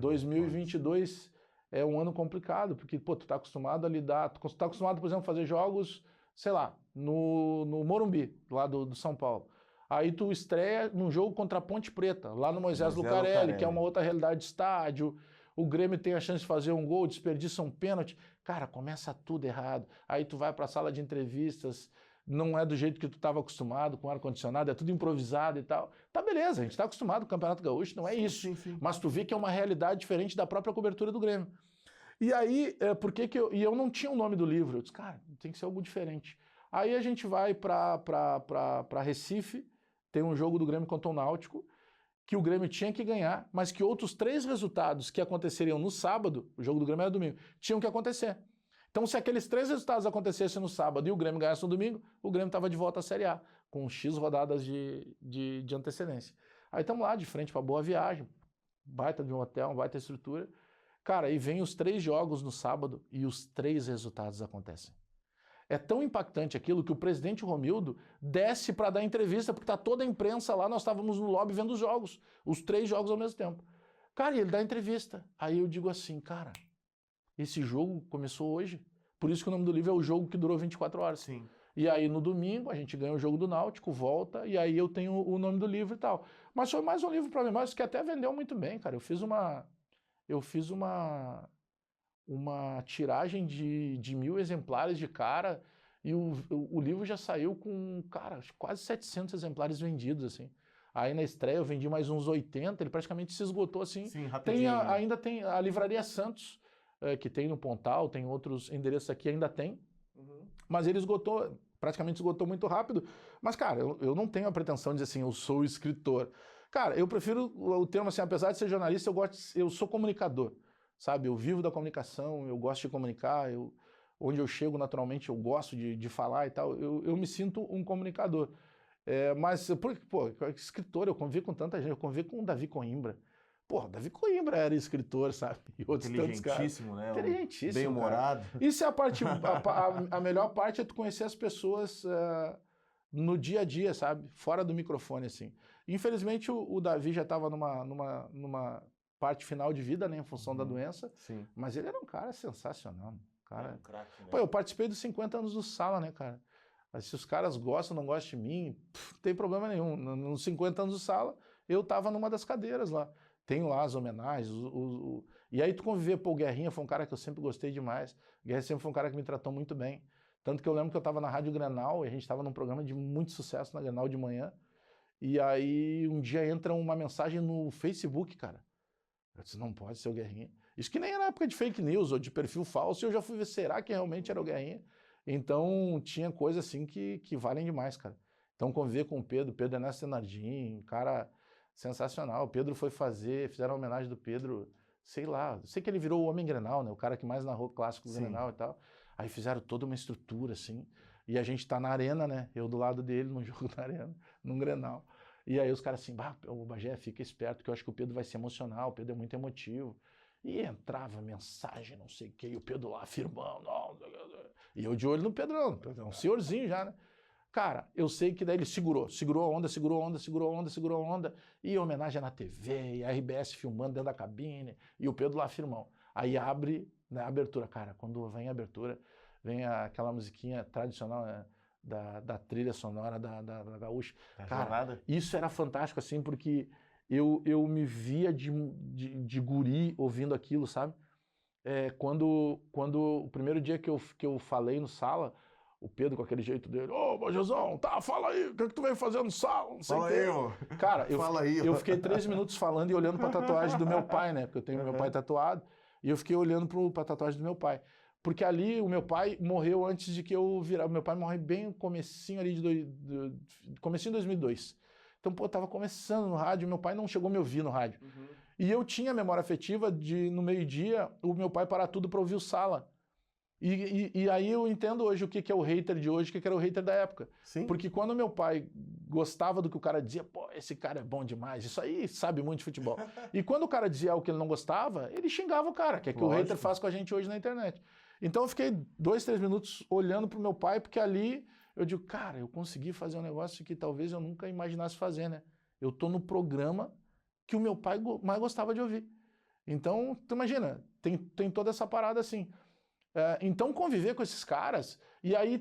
2022 é um ano complicado, porque, pô, tu tá acostumado a lidar... Tu tá acostumado, por exemplo, a fazer jogos, sei lá, no Morumbi, lá do São Paulo. Aí tu estreia num jogo contra a Ponte Preta, lá no Moisés Lucarelli, que é uma outra realidade de estádio. O Grêmio tem a chance de fazer um gol, desperdiça um pênalti. Cara, começa tudo errado. Aí tu vai para a sala de entrevistas, não é do jeito que tu estava acostumado, com ar-condicionado, é tudo improvisado e tal. Tá beleza, a gente está acostumado com o Campeonato Gaúcho, não é isso. Sim. Mas tu vê que é uma realidade diferente da própria cobertura do Grêmio. E aí, e eu não tinha o nome do livro. Eu disse, cara, tem que ser algo diferente. Aí a gente vai para Recife, tem um jogo do Grêmio contra o Náutico, que o Grêmio tinha que ganhar, mas que outros 3 resultados que aconteceriam no sábado, o jogo do Grêmio era domingo, tinham que acontecer. Então, se aqueles 3 resultados acontecessem no sábado e o Grêmio ganhasse no domingo, o Grêmio estava de volta à Série A, com X rodadas de antecedência. Aí estamos lá, de frente para Boa Viagem, baita de um hotel, baita estrutura. Cara, aí vem os 3 jogos no sábado e os 3 resultados acontecem. É tão impactante aquilo que o presidente Romildo desce para dar entrevista, porque tá toda a imprensa lá, nós estávamos no lobby vendo os jogos, os 3 jogos ao mesmo tempo. Cara, e ele dá entrevista. Aí eu digo assim, cara, esse jogo começou hoje, por isso que o nome do livro é O Jogo que Durou 24 Horas.
Sim.
E aí no domingo a gente ganha o jogo do Náutico, volta, e aí eu tenho o nome do livro e tal. Mas foi mais um livro para mim, mas que até vendeu muito bem, cara. Eu fiz uma tiragem de 1000 exemplares de cara, e o livro já saiu com, cara, quase 700 exemplares vendidos, assim. Aí na estreia eu vendi mais uns 80, ele praticamente se esgotou, assim.
Sim, rapidinho.
Ainda tem a Livraria Santos, que tem no Pontal, tem outros endereços aqui, ainda tem. Mas ele praticamente esgotou muito rápido. Mas, cara, eu não tenho a pretensão de dizer assim, eu sou escritor. Cara, eu prefiro o termo assim, apesar de ser jornalista, eu sou comunicador. Sabe, eu vivo da comunicação, eu gosto de comunicar, onde eu chego naturalmente eu gosto de falar e tal, eu me sinto um comunicador. Mas, pô, escritor, eu convivi com tanta gente, eu convivi com o Davi Coimbra. Pô, Davi Coimbra era escritor, sabe? E outros tantos caras.
Inteligentíssimo, né?
Inteligentíssimo.
Bem-humorado.
Isso é a parte, a melhor parte é tu conhecer as pessoas no dia a dia, sabe? Fora do microfone, assim. Infelizmente, o Davi já estava numa parte final de vida, né, em função da doença.
Sim.
Mas ele era um cara sensacional. Cara,
craque, né?
Pô, eu participei dos 50 anos do Sala, né, cara? Mas se os caras gostam ou não gostam de mim, não tem problema nenhum. Nos 50 anos do Sala, eu tava numa das cadeiras lá. Tem lá as homenagens. E aí tu conviver, pô, o Guerrinha foi um cara que eu sempre gostei demais. O Guerrinha sempre foi um cara que me tratou muito bem. Tanto que eu lembro que eu tava na Rádio Grenal, e a gente tava num programa de muito sucesso na Grenal de manhã. E aí um dia entra uma mensagem no Facebook, cara. Eu disse, não pode ser o Guerrinha. Isso que nem era época de fake news ou de perfil falso, e eu já fui ver, será que realmente era o Guerrinha? Então tinha coisa assim que valem demais, cara. Então conviver com o Pedro Ernesto Senardim, um cara sensacional. O Pedro fizeram a homenagem do Pedro, sei lá, sei que ele virou o Homem Grenal, né? O cara que mais narrou clássico do Grenal e tal. Aí fizeram toda uma estrutura, assim, e a gente tá na arena, né? Eu do lado dele, num jogo da arena, num Grenal. E aí os caras assim, o Bagé, fica esperto, que eu acho que o Pedro vai se emocionar, o Pedro é muito emotivo. E entrava mensagem, não sei o quê, e o Pedro lá afirmando, e eu de olho no Pedro, não, é um senhorzinho já, né? Cara, eu sei que daí ele segurou a onda, e homenagem na TV, e a RBS filmando dentro da cabine, e o Pedro lá afirmando. Aí abre, né, a abertura, cara, quando vem a abertura, vem aquela musiquinha tradicional, né, da trilha sonora da Gaúcha. Cara, isso era fantástico, assim, porque eu me via de guri ouvindo aquilo, sabe? Quando o primeiro dia que eu falei no Sala, o Pedro com aquele jeito dele, ô, Bajezão, tá, fala aí, o que tu veio fazer no Sala? Não sei o quê. Cara, eu fiquei 3 minutos falando e olhando pra tatuagem do meu pai, né? Porque eu tenho meu pai tatuado, e eu fiquei olhando pra tatuagem do meu pai. porque ali o meu pai morreu antes de que eu virar. O meu pai morreu bem no comecinho ali comecinho de 2002. Então, pô, eu tava começando no rádio, meu pai não chegou a me ouvir no rádio. E eu tinha memória afetiva de, no meio-dia, o meu pai parar tudo para ouvir o Sala. E aí eu entendo hoje o que é o hater de hoje, o que era o hater da época.
Sim.
Porque quando meu pai gostava do que o cara dizia, pô, esse cara é bom demais, isso aí sabe muito de futebol. E quando o cara dizia algo que ele não gostava, ele xingava o cara, que é que o hater faz com a gente hoje na internet. Então eu fiquei 2, 3 minutos olhando pro meu pai, porque ali eu digo, cara, eu consegui fazer um negócio que talvez eu nunca imaginasse fazer, né? Eu tô no programa que o meu pai mais gostava de ouvir. Então, tu imagina, tem toda essa parada assim. Então conviver com esses caras, e aí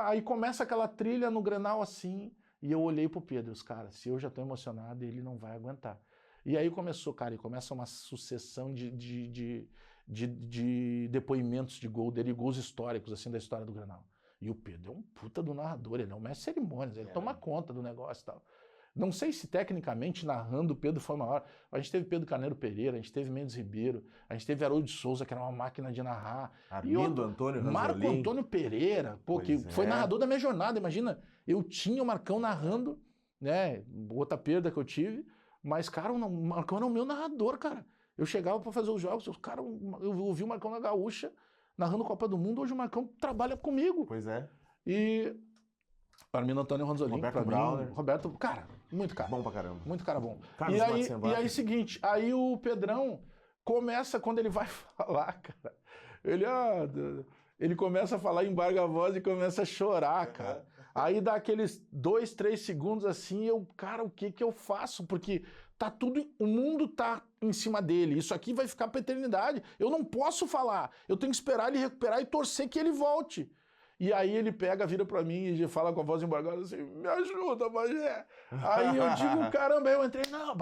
aí começa aquela trilha no Grenal assim, e eu olhei pro Pedro, os caras, se eu já tô emocionado, ele não vai aguentar. E aí começou, cara, e começa uma sucessão de depoimentos de gol dele, gols históricos, assim, da história do Grenal. E o Pedro é um puta do narrador, ele é um mestre de cerimônias, ele toma conta do negócio e tal. Não sei se tecnicamente narrando o Pedro foi maior. A gente teve Pedro Carneiro Pereira, a gente teve Mendes Ribeiro, a gente teve Haroldo de Souza, que era uma máquina de narrar.
Armindo Antônio Ranzolin.
Marco Antônio Pereira, pô, que foi narrador da minha jornada. Imagina, eu tinha o Marcão narrando, né? Outra perda que eu tive, mas, cara, o Marcão era o meu narrador, cara. Eu chegava para fazer os jogos, cara, eu ouvi o Marcão na Gaúcha, narrando Copa do Mundo, hoje o Marcão trabalha comigo.
Pois é.
E Armindo Antônio Ranzolin,
Roberto Brauner.
Roberto, cara, muito cara.
Bom pra caramba.
Muito cara bom.
Carlos
E aí, seguinte, aí o Pedrão começa, quando ele vai falar, cara, ele começa a falar, embarga a voz e começa a chorar, cara. Aí dá aqueles 2, 3 segundos assim, cara, o que eu faço? Porque tá tudo, o mundo tá em cima dele, isso aqui vai ficar pra eternidade. Eu não posso falar, eu tenho que esperar ele recuperar e torcer que ele volte. E aí ele pega, vira pra mim e fala com a voz embargada assim, me ajuda, Bagé. Aí eu digo, caramba, aí eu entrei, não,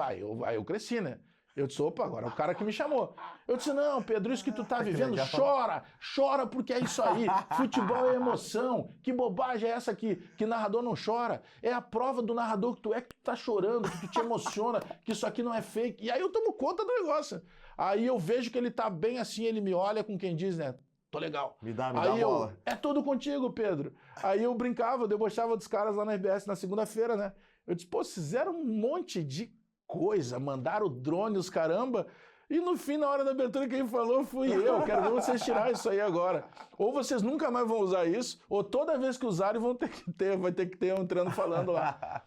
aí eu cresci, né? Eu disse, opa, agora é o cara que me chamou. Eu disse, não, Pedro, isso que tu tá vivendo, chora porque é isso aí. Futebol é emoção. Que bobagem é essa que narrador não chora? É a prova do narrador que tu tá chorando, que tu te emociona, que isso aqui não é fake. E aí eu tomo conta do negócio. Aí eu vejo que ele tá bem assim, ele me olha com quem diz, né? Tô legal.
Me dá a bola.
É tudo contigo, Pedro. Aí eu brincava, eu debochava dos caras lá na RBS na segunda-feira, né? Eu disse, pô, fizeram um monte de coisa, mandaram o drone, os caramba, e no fim, na hora da abertura, quem falou fui eu. Quero ver vocês tirar isso aí agora. Ou vocês nunca mais vão usar isso, ou toda vez que usarem vai ter que ter um entrando falando lá.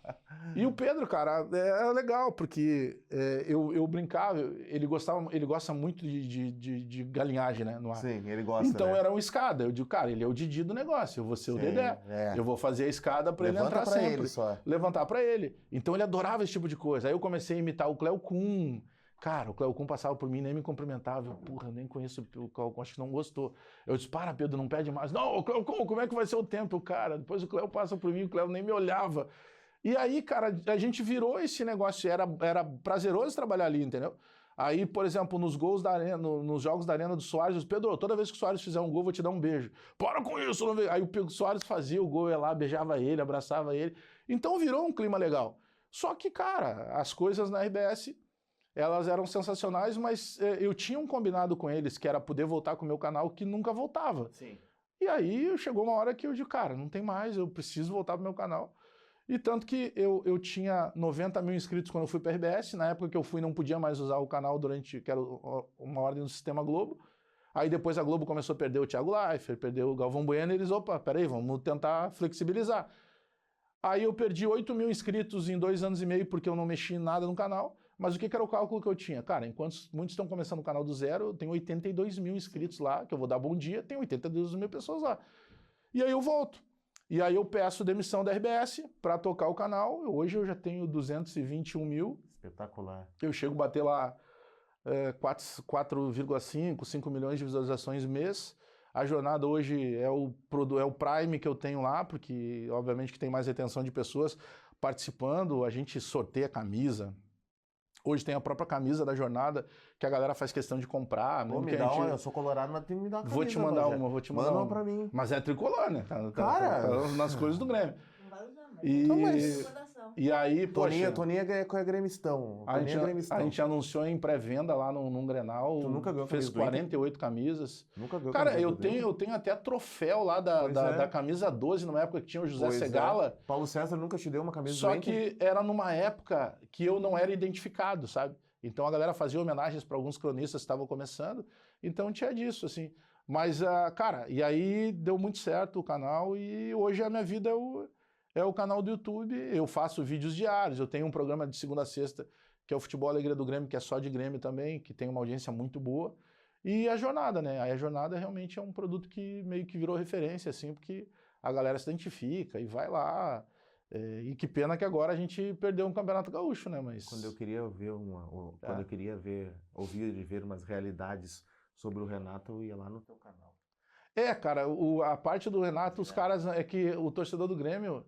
E o Pedro, cara, é legal, porque eu brincava, ele gosta muito de galinhagem, né, no ar.
Sim, ele gosta,
então
né?
era uma escada, eu digo, cara, ele é o Didi do negócio, eu vou ser o Dedé. Eu vou fazer a escada pra ele entrar sempre.
Ele só.
Levantar pra ele. Então ele adorava esse tipo de coisa. Aí eu comecei a imitar o Cleo Kuhn. Cara, o Cleo Kuhn passava por mim, nem me cumprimentava. Eu nem conheço o Cleo Kuhn, acho que não gostou. Eu disse, para, Pedro, não pede mais. Não, Cleo Kuhn, como é que vai ser o tempo, cara? Depois o Cleo passa por mim, o Cleo nem me olhava. E aí, cara, a gente virou esse negócio, era prazeroso trabalhar ali, entendeu? Aí, por exemplo, nos gols da arena, nos jogos da Arena do Soares, eu disse, Pedro, toda vez que o Soares fizer um gol, eu vou te dar um beijo. Para com isso! Não vejo. Aí o Soares fazia o gol, ia lá, beijava ele, abraçava ele. Então virou um clima legal. Só que, cara, as coisas na RBS, elas eram sensacionais, mas eu tinha um combinado com eles, que era poder voltar com o meu canal, que nunca voltava.
Sim.
E aí chegou uma hora que eu digo, cara, não tem mais, eu preciso voltar pro meu canal. E tanto que eu tinha 90 mil inscritos quando eu fui para a RBS, na época que eu fui não podia mais usar o canal que era uma ordem do Sistema Globo. Aí depois a Globo começou a perder o Thiago Leifert, perdeu o Galvão Bueno, e eles, opa, peraí, vamos tentar flexibilizar. Aí eu perdi 8 mil inscritos em 2 anos e meio porque eu não mexi em nada no canal. Mas o que era o cálculo que eu tinha? Cara, enquanto muitos estão começando o canal do zero, eu tenho 82 mil inscritos lá, que eu vou dar bom dia, tem 82 mil pessoas lá. E aí eu volto. E aí eu peço demissão da RBS para tocar o canal. Hoje eu já tenho 221 mil.
Espetacular.
Eu chego a bater lá 4,5, 5 milhões de visualizações mês. A jornada hoje é o Prime que eu tenho lá, porque obviamente que tem mais retenção de pessoas participando. A gente sorteia camisa. Hoje tem a própria camisa da jornada, que a galera faz questão de comprar.
Pô, eu sou colorado, mas tem que me dar uma camisa.
Vou te mandar uma,
Manda uma pra mim.
Mas é tricolor, né?
Cara!
Tá nas cores do Grêmio.
Não vai usar, mas
E...
então,
E aí, poxa...
Toninho é gremistão.
A gente anunciou em pré-venda lá num Grenal.
Tu nunca ganhou
fez 48 camisas.
Nunca ganhou
Cara, eu tenho até troféu lá da camisa 12, numa época que tinha o José Segala.
Paulo César nunca te deu uma camisa
Só que era numa época que eu não era identificado, sabe? Então a galera fazia homenagens para alguns cronistas que estavam começando. Então tinha disso, assim. Mas, cara, e aí deu muito certo o canal e hoje a minha vida é o canal do YouTube. Eu faço vídeos diários, eu tenho um programa de segunda a sexta, que é o Futebol Alegria do Grêmio, que é só de Grêmio também, que tem uma audiência muito boa. E a jornada, né? Aí a jornada realmente é um produto que meio que virou referência, assim, porque a galera se identifica e vai lá. E que pena que agora a gente perdeu um Campeonato Gaúcho, né? Mas...
Quando eu queria ouvir e ver umas realidades sobre o Renato, eu ia lá no teu canal.
Cara, a parte do Renato, os caras, é que o torcedor do Grêmio,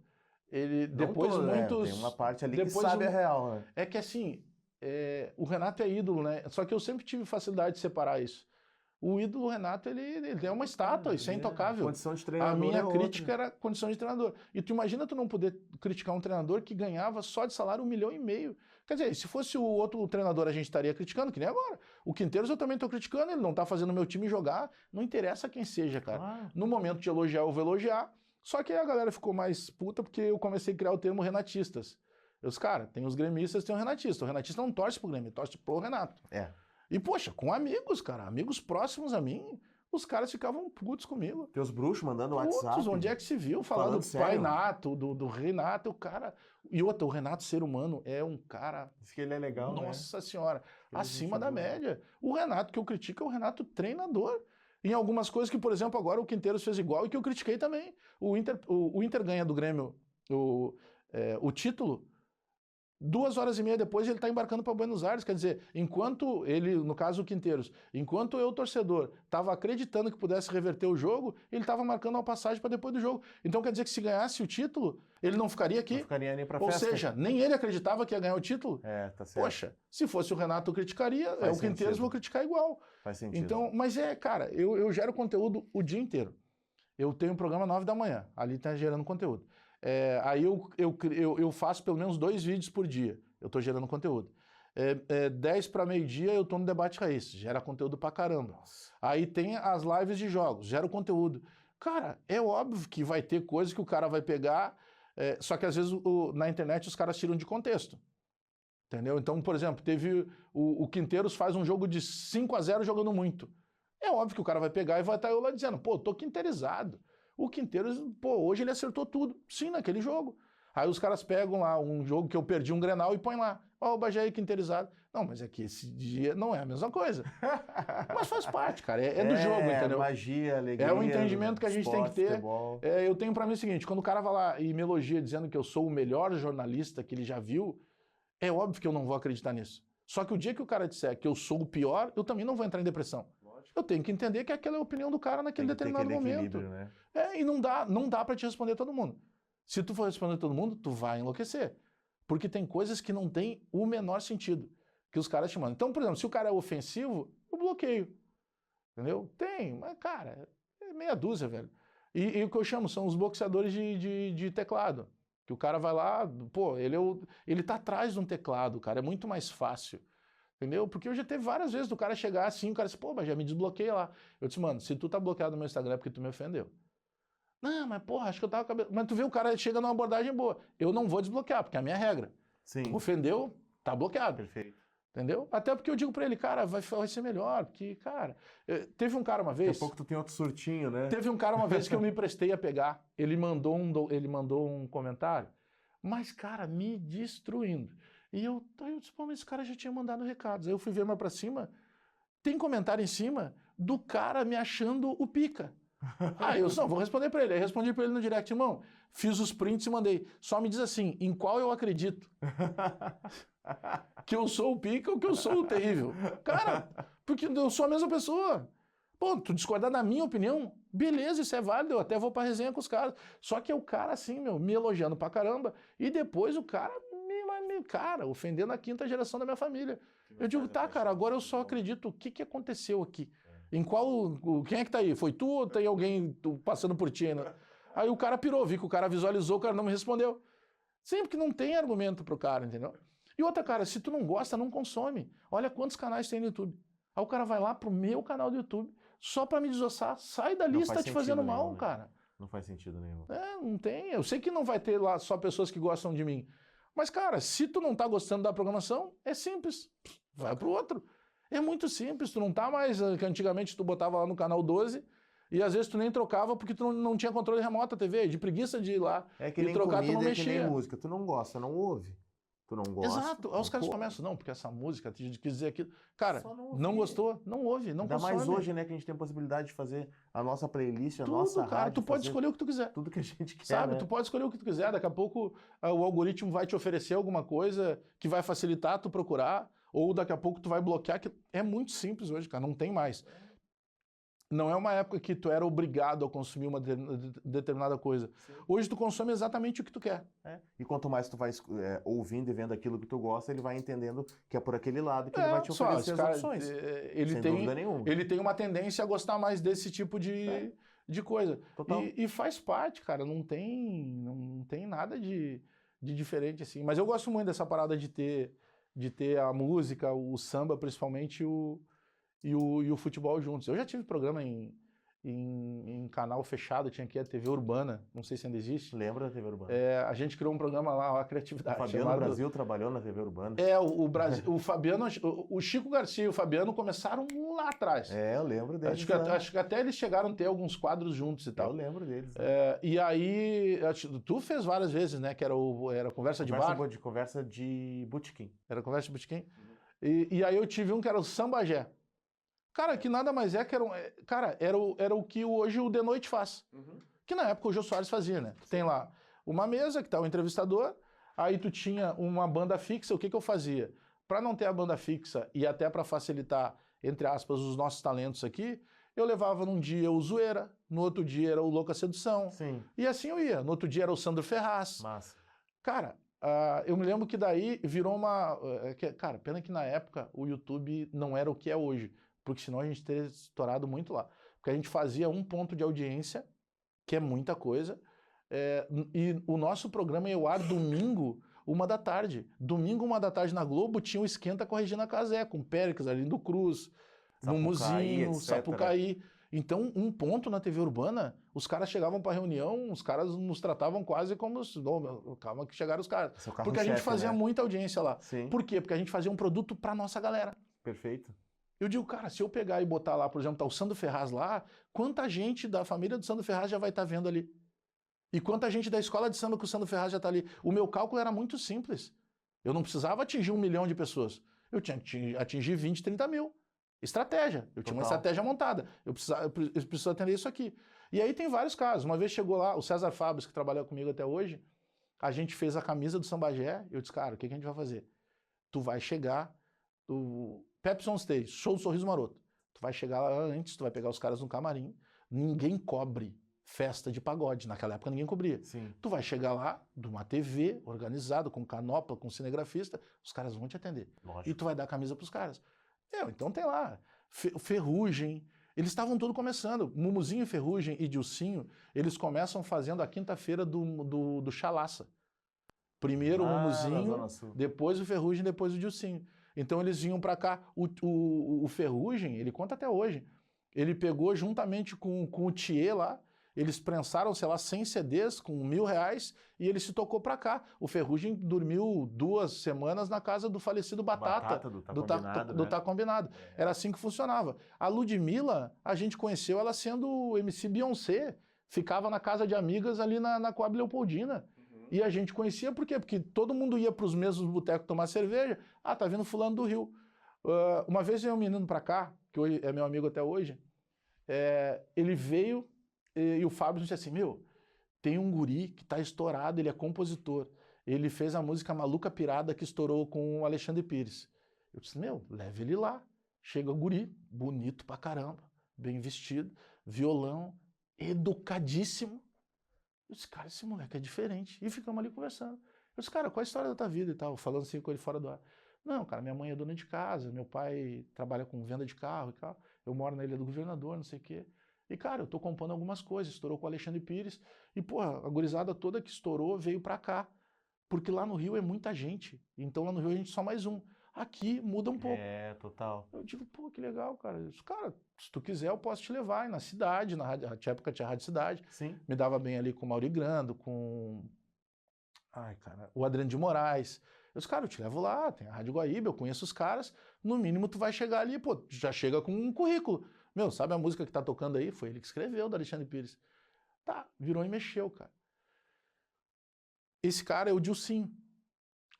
ele, depois muitos...
Tem uma parte ali que sabe a real, né?
É que assim, o Renato é ídolo, né? Só que eu sempre tive facilidade de separar isso. O ídolo Renato, ele é uma estátua, isso é intocável.
Condição de treinador.
A minha crítica era condição de treinador. E tu imagina tu não poder criticar um treinador que ganhava só de salário 1,5 milhão. Quer dizer, se fosse o outro treinador, a gente estaria criticando, que nem agora. O Quinteiros eu também estou criticando, ele não está fazendo o meu time jogar. Não interessa quem seja, cara. No momento de elogiar, eu vou elogiar. Só que aí a galera ficou mais puta porque eu comecei a criar o termo renatistas. Cara, tem os gremistas, tem o renatista. O renatista não torce pro Grêmio, torce pro Renato. E, poxa, com amigos, cara, amigos próximos a mim, os caras ficavam putos comigo.
Teus bruxos mandando WhatsApp.
Onde é que se viu? Falando do pai Nato, do Renato, o cara... E outra, o Renato, ser humano, é um cara...
Diz que ele é legal,
Nossa Senhora, acima da média. O Renato que eu critico é o Renato treinador. Em algumas coisas que, por exemplo, agora o Quinteiros fez igual e que eu critiquei também. O Inter ganha do Grêmio o título... 2h30 depois ele está embarcando para Buenos Aires, quer dizer, enquanto ele, no caso o Quinteiros, enquanto eu, torcedor, estava acreditando que pudesse reverter o jogo, ele estava marcando uma passagem para depois do jogo. Então quer dizer que se ganhasse o título, ele não ficaria aqui.
Não ficaria nem para
festa. Ou seja, nem ele acreditava que ia ganhar o título.
Tá certo.
Poxa, se fosse o Renato eu criticaria, o Quinteiros vou criticar igual.
Faz sentido.
Então, mas cara, eu gero conteúdo o dia inteiro. Eu tenho um programa 9 da manhã, ali está gerando conteúdo. Aí eu faço pelo menos 2 vídeos por dia. Eu estou gerando conteúdo. 10 para meio-dia eu estou no Debate Raiz. Gera conteúdo pra caramba.
Nossa.
Aí tem as lives de jogos. Gero conteúdo. Cara, é óbvio que vai ter coisa que o cara vai pegar. Só que às vezes na internet os caras tiram de contexto. Entendeu? Então, por exemplo, teve o Quinteiros faz um jogo de 5-0 jogando muito. É óbvio que o cara vai pegar e vai estar eu lá dizendo, pô, tô quinteirizado. O Quinteiros, pô, hoje ele acertou tudo. Sim, naquele jogo. Aí os caras pegam lá um jogo que eu perdi um Grenal e põem lá. Ó, o Bagé aí quinteirizado. Não, mas é que esse dia não é a mesma coisa. Mas faz parte, cara. É do jogo, entendeu?
Magia, alegria.
É o entendimento que a gente tem que ter.
Futebol.
Eu tenho pra mim o seguinte, quando o cara vai lá e me elogia dizendo que eu sou o melhor jornalista que ele já viu, é óbvio que eu não vou acreditar nisso. Só que o dia que o cara disser que eu sou o pior, eu também não vou entrar em depressão. Lógico. Eu tenho que entender que aquela é a opinião do cara naquele determinado momento.
Né?
E não dá para te responder todo mundo. Se tu for responder todo mundo, tu vai enlouquecer. Porque tem coisas que não tem o menor sentido que os caras te mandam. Então, por exemplo, se o cara é ofensivo, eu bloqueio. Tá Tem, mas, cara, é meia dúzia, velho. E o que eu chamo são os boxeadores de teclado. Que o cara vai lá, pô, ele tá atrás de um teclado, cara, é muito mais fácil. Entendeu? Porque eu já teve várias vezes do cara chegar assim, o cara disse, pô, mas já me desbloqueia lá. Eu disse, mano, se tu tá bloqueado no meu Instagram é porque tu me ofendeu. Não, mas porra, acho que eu tava... Mas tu vê, o cara chega numa abordagem boa. Eu não vou desbloquear, porque é a minha regra.
Sim.
Ofendeu, tá bloqueado.
Perfeito.
Entendeu? Até porque eu digo pra ele, cara, vai ser melhor, porque, cara... Teve um cara uma vez...
Daqui a pouco tu tem outro surtinho, né?
Teve um cara uma vez que eu me prestei a pegar. Ele mandou um comentário, mas, cara, me destruindo. E eu disse, pô, mas esse cara já tinha mandado recados. Aí eu fui ver mais pra cima, tem comentário em cima do cara me achando o pica. Aí eu só vou responder pra ele. Aí respondi pra ele no direct, irmão, fiz os prints e mandei. Só me diz assim, em qual eu acredito? Que eu sou o pica ou que eu sou o terrível? Cara, porque eu sou a mesma pessoa. Pô, tu discordar da minha opinião, beleza, isso é válido, eu até vou pra resenha com os caras. Só que é o cara assim, me elogiando pra caramba, e depois o cara ofendendo a 5ª geração da minha família. Eu digo, tá, cara, agora eu só acredito o que aconteceu aqui. Em qual... Quem é que tá aí? Foi tu ou tem alguém passando por ti, né? Aí o cara pirou, vi que o cara visualizou, o cara não me respondeu. Sempre que não tem argumento pro cara, entendeu? E outra, cara, se tu não gosta, não consome. Olha quantos canais tem no YouTube. Aí o cara vai lá pro meu canal do YouTube só pra me desossar. Sai dali,
Não
se tá
faz
te fazendo
sentido
mal,
nenhum, né?
cara.
Não faz sentido nenhum.
Não tem. Eu sei que não vai ter lá só pessoas que gostam de mim. Mas, cara, se tu não tá gostando da programação, é simples. Vai pro outro. É muito simples. Tu não tá mais... Que antigamente tu botava lá no canal 12 e às vezes tu nem trocava porque tu não tinha controle remoto da TV. De preguiça de ir lá
É que
e
nem
trocar, tu não
comida, é que nem
mexia.
música. Tu não gosta, não ouve. Tu não gosta.
Exato. Aí os caras
pô,
começam, não, porque essa música quis dizer aquilo. Cara,
só não
não
ouvir.
gostou, não ouve, não
Ainda
consome.
mais hoje, né, que a gente tem a possibilidade de fazer a nossa playlist, a
Tudo,
nossa
cara,
rádio,
tu pode
fazer
escolher o que tu quiser.
tudo que a gente quer,
Sabe,
né?
tu pode escolher o que tu quiser, daqui a pouco o algoritmo vai te oferecer alguma coisa que vai facilitar tu procurar, ou daqui a pouco tu vai bloquear, que é muito simples hoje, cara, não tem mais. Não é uma época que tu era obrigado a consumir uma determinada coisa.
Sim.
Hoje tu consome exatamente o que tu quer.
E quanto mais tu vai ouvindo e vendo aquilo que tu gosta, ele vai entendendo que é por aquele lado que ele vai te
Só,
oferecer
esse
as
cara,
opções.
ele
Sem
tem,
dúvida nenhuma.
ele tem uma tendência a gostar mais desse tipo de coisa.
Total.
E faz parte, cara, não tem nada de diferente assim. Mas eu gosto muito dessa parada de ter a música, o samba, principalmente, e o futebol juntos. Eu já tive programa em canal fechado, tinha aqui a TV Urbana, não sei se ainda existe.
Lembra da TV Urbana?
A gente criou um programa lá, a
O
Criatividade.
Fabiano Brasil trabalhou na TV Urbana.
O Brasil, o Fabiano, o Chico Garcia e o Fabiano começaram lá atrás.
Eu lembro deles.
Acho que até eles chegaram a ter alguns quadros juntos e tal.
Eu lembro deles.
E aí, tu fez várias vezes, né? Que era Conversa de Bar.
Conversa de botequim.
Era Conversa de Botequim. E aí eu tive um que era o Sambagé. Cara, que nada mais é que era o que hoje o De Noite faz. Que na época o Jô Soares fazia, né? Tu tem lá uma mesa que tá o entrevistador, aí tu tinha uma banda fixa, o que eu fazia? Para não ter a banda fixa e até para facilitar, entre aspas, os nossos talentos aqui, eu levava num dia o Zoeira, no outro dia era o Louca Sedução.
Sim.
E assim eu ia. No outro dia era o Sandro Ferraz.
Massa.
Cara, eu me lembro que daí virou uma... Cara, pena que na época o YouTube não era o que é hoje, porque senão a gente teria estourado muito lá. Porque a gente fazia um ponto de audiência, que é muita coisa, e o nosso programa ia ao ar domingo, 1h da tarde. Domingo, 1h da tarde na Globo, tinha o Esquenta com a Regina Casé, com Péricles, Arlindo Cruz, Mumuzinho,
etc.
Sapucaí. Então, um ponto na TV Urbana, os caras chegavam para reunião, os caras nos tratavam quase como... calma que chegaram os caras. Porque a gente fazia muita audiência lá.
Sim.
Por quê? Porque a gente fazia um produto para nossa galera.
Perfeito.
Eu digo, cara, se eu pegar e botar lá, por exemplo, tá o Sandro Ferraz lá, quanta gente da família do Sandro Ferraz já vai estar vendo ali? E quanta gente da escola de samba que o Sandro Ferraz já está ali? O meu cálculo era muito simples. Eu não precisava atingir 1 milhão de pessoas. Eu tinha que atingir 20, 30 mil. Estratégia. Eu tinha uma estratégia montada. Eu preciso atender isso aqui. E aí tem vários casos. Uma vez chegou lá o César Fábio, que trabalha comigo até hoje, a gente fez a camisa do Sambagé, eu disse, cara, o que a gente vai fazer? Tu vai chegar, Pepsi on Stage, show do Sorriso Maroto. Tu vai chegar lá antes, tu vai pegar os caras no camarim, ninguém cobre festa de pagode, naquela época ninguém cobria.
Sim.
Tu vai chegar lá, de uma TV organizada, com canopla, com cinegrafista, os caras vão te atender.
Lógico.
E tu vai dar a camisa pros caras. Então tem lá, Ferrugem, eles estavam tudo começando, Mumuzinho, Ferrugem e Dilcinho, eles começam fazendo a quinta-feira do Chalaça. Primeiro o Mumuzinho, depois o Ferrugem, depois o Dilcinho. Então eles vinham pra cá, o Ferrugem, ele conta até hoje, ele pegou juntamente com o Thier lá, eles prensaram, sei lá, 100 CDs com R$1.000 e ele se tocou pra cá. O Ferrugem dormiu 2 semanas na casa do falecido Batata do Tá Combinado. Era assim que funcionava. A Ludmilla, a gente conheceu ela sendo MC Beyoncé, ficava na casa de amigas ali na Coab Leopoldina. E a gente conhecia por quê? Porque todo mundo ia para os mesmos botecos tomar cerveja. Ah, tá vindo fulano do Rio. Uma vez veio um menino pra cá, que hoje é meu amigo até hoje, ele veio e o Fábio disse assim, tem um guri que tá estourado, ele é compositor. Ele fez a música Maluca Pirada que estourou com o Alexandre Pires. Eu disse, leve ele lá. Chega o guri, bonito pra caramba, bem vestido, violão, educadíssimo. Eu disse, cara, esse moleque é diferente. E ficamos ali conversando. Eu disse, cara, qual a história da tua vida e tal? Falando assim com ele fora do ar. Não, cara, minha mãe é dona de casa, meu pai trabalha com venda de carro e tal. Eu moro na Ilha do Governador, não sei o quê. E, cara, eu tô compondo algumas coisas. Estourou com o Alexandre Pires. E, porra, a gurizada toda que estourou veio pra cá. Porque lá no Rio é muita gente. Então lá no Rio a gente só mais um. Aqui muda um pouco.
É, total.
Eu digo, pô, que legal, cara. Eu disse, cara, se tu quiser, eu posso te levar aí na cidade, na rádio, na época tinha Rádio Cidade.
Sim.
Me dava bem ali com o Mauri Grando, com. Ai, cara, o Adriano de Moraes. Eu disse, cara, eu te levo lá, tem a Rádio Guaíba, eu conheço os caras. No mínimo, tu vai chegar ali, pô, tu já chega com um currículo. Meu, sabe a música que tá tocando aí? Foi ele que escreveu, do Alexandre Pires. Tá, virou e mexeu, cara. Esse cara é o Dilcim.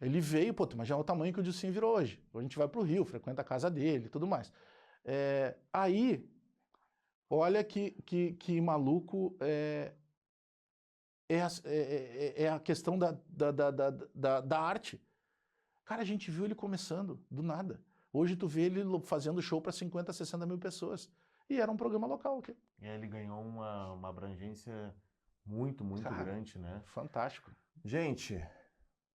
Ele veio, pô, tu imagina o tamanho que o Dilcim virou hoje. Hoje a gente vai pro Rio, frequenta a casa dele e tudo mais. Aí, olha que maluco é a questão da arte. Cara, a gente viu ele começando, do nada. Hoje tu vê ele fazendo show para 50, 60 mil pessoas. E era um programa local aqui.
E aí ele ganhou uma abrangência muito, muito
Cara,
grande, né?
Fantástico.
Gente,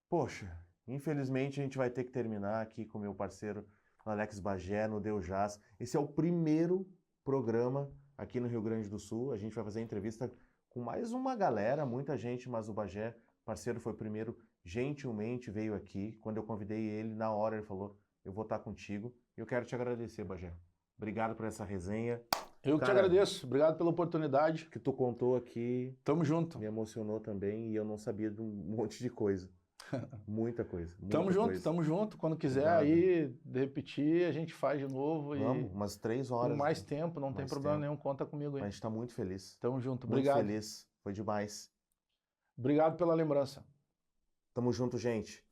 poxa, infelizmente a gente vai ter que terminar aqui com o meu parceiro Alex Bagé no Deu Jazz. Esse é o primeiro programa aqui no Rio Grande do Sul. A gente vai fazer entrevista com mais uma galera, muita gente, mas o Bagé, parceiro, foi o primeiro, gentilmente veio aqui. Quando eu convidei ele, na hora ele falou, eu vou estar contigo. Eu quero te agradecer, Bagé. Obrigado por essa resenha.
Eu que te agradeço. Obrigado pela oportunidade.
Que tu contou aqui.
Tamo junto.
Me emocionou também e eu não sabia de um monte de coisa. Muita coisa.
Tamo junto, tamo junto. Quando quiser aí repetir, a gente faz de novo.
Vamos, umas 3 horas.
Com mais tempo, não tem problema nenhum, conta comigo aí.
A gente tá muito feliz.
Tamo junto, obrigado.
Muito feliz, foi demais.
Obrigado pela lembrança.
Tamo junto, gente.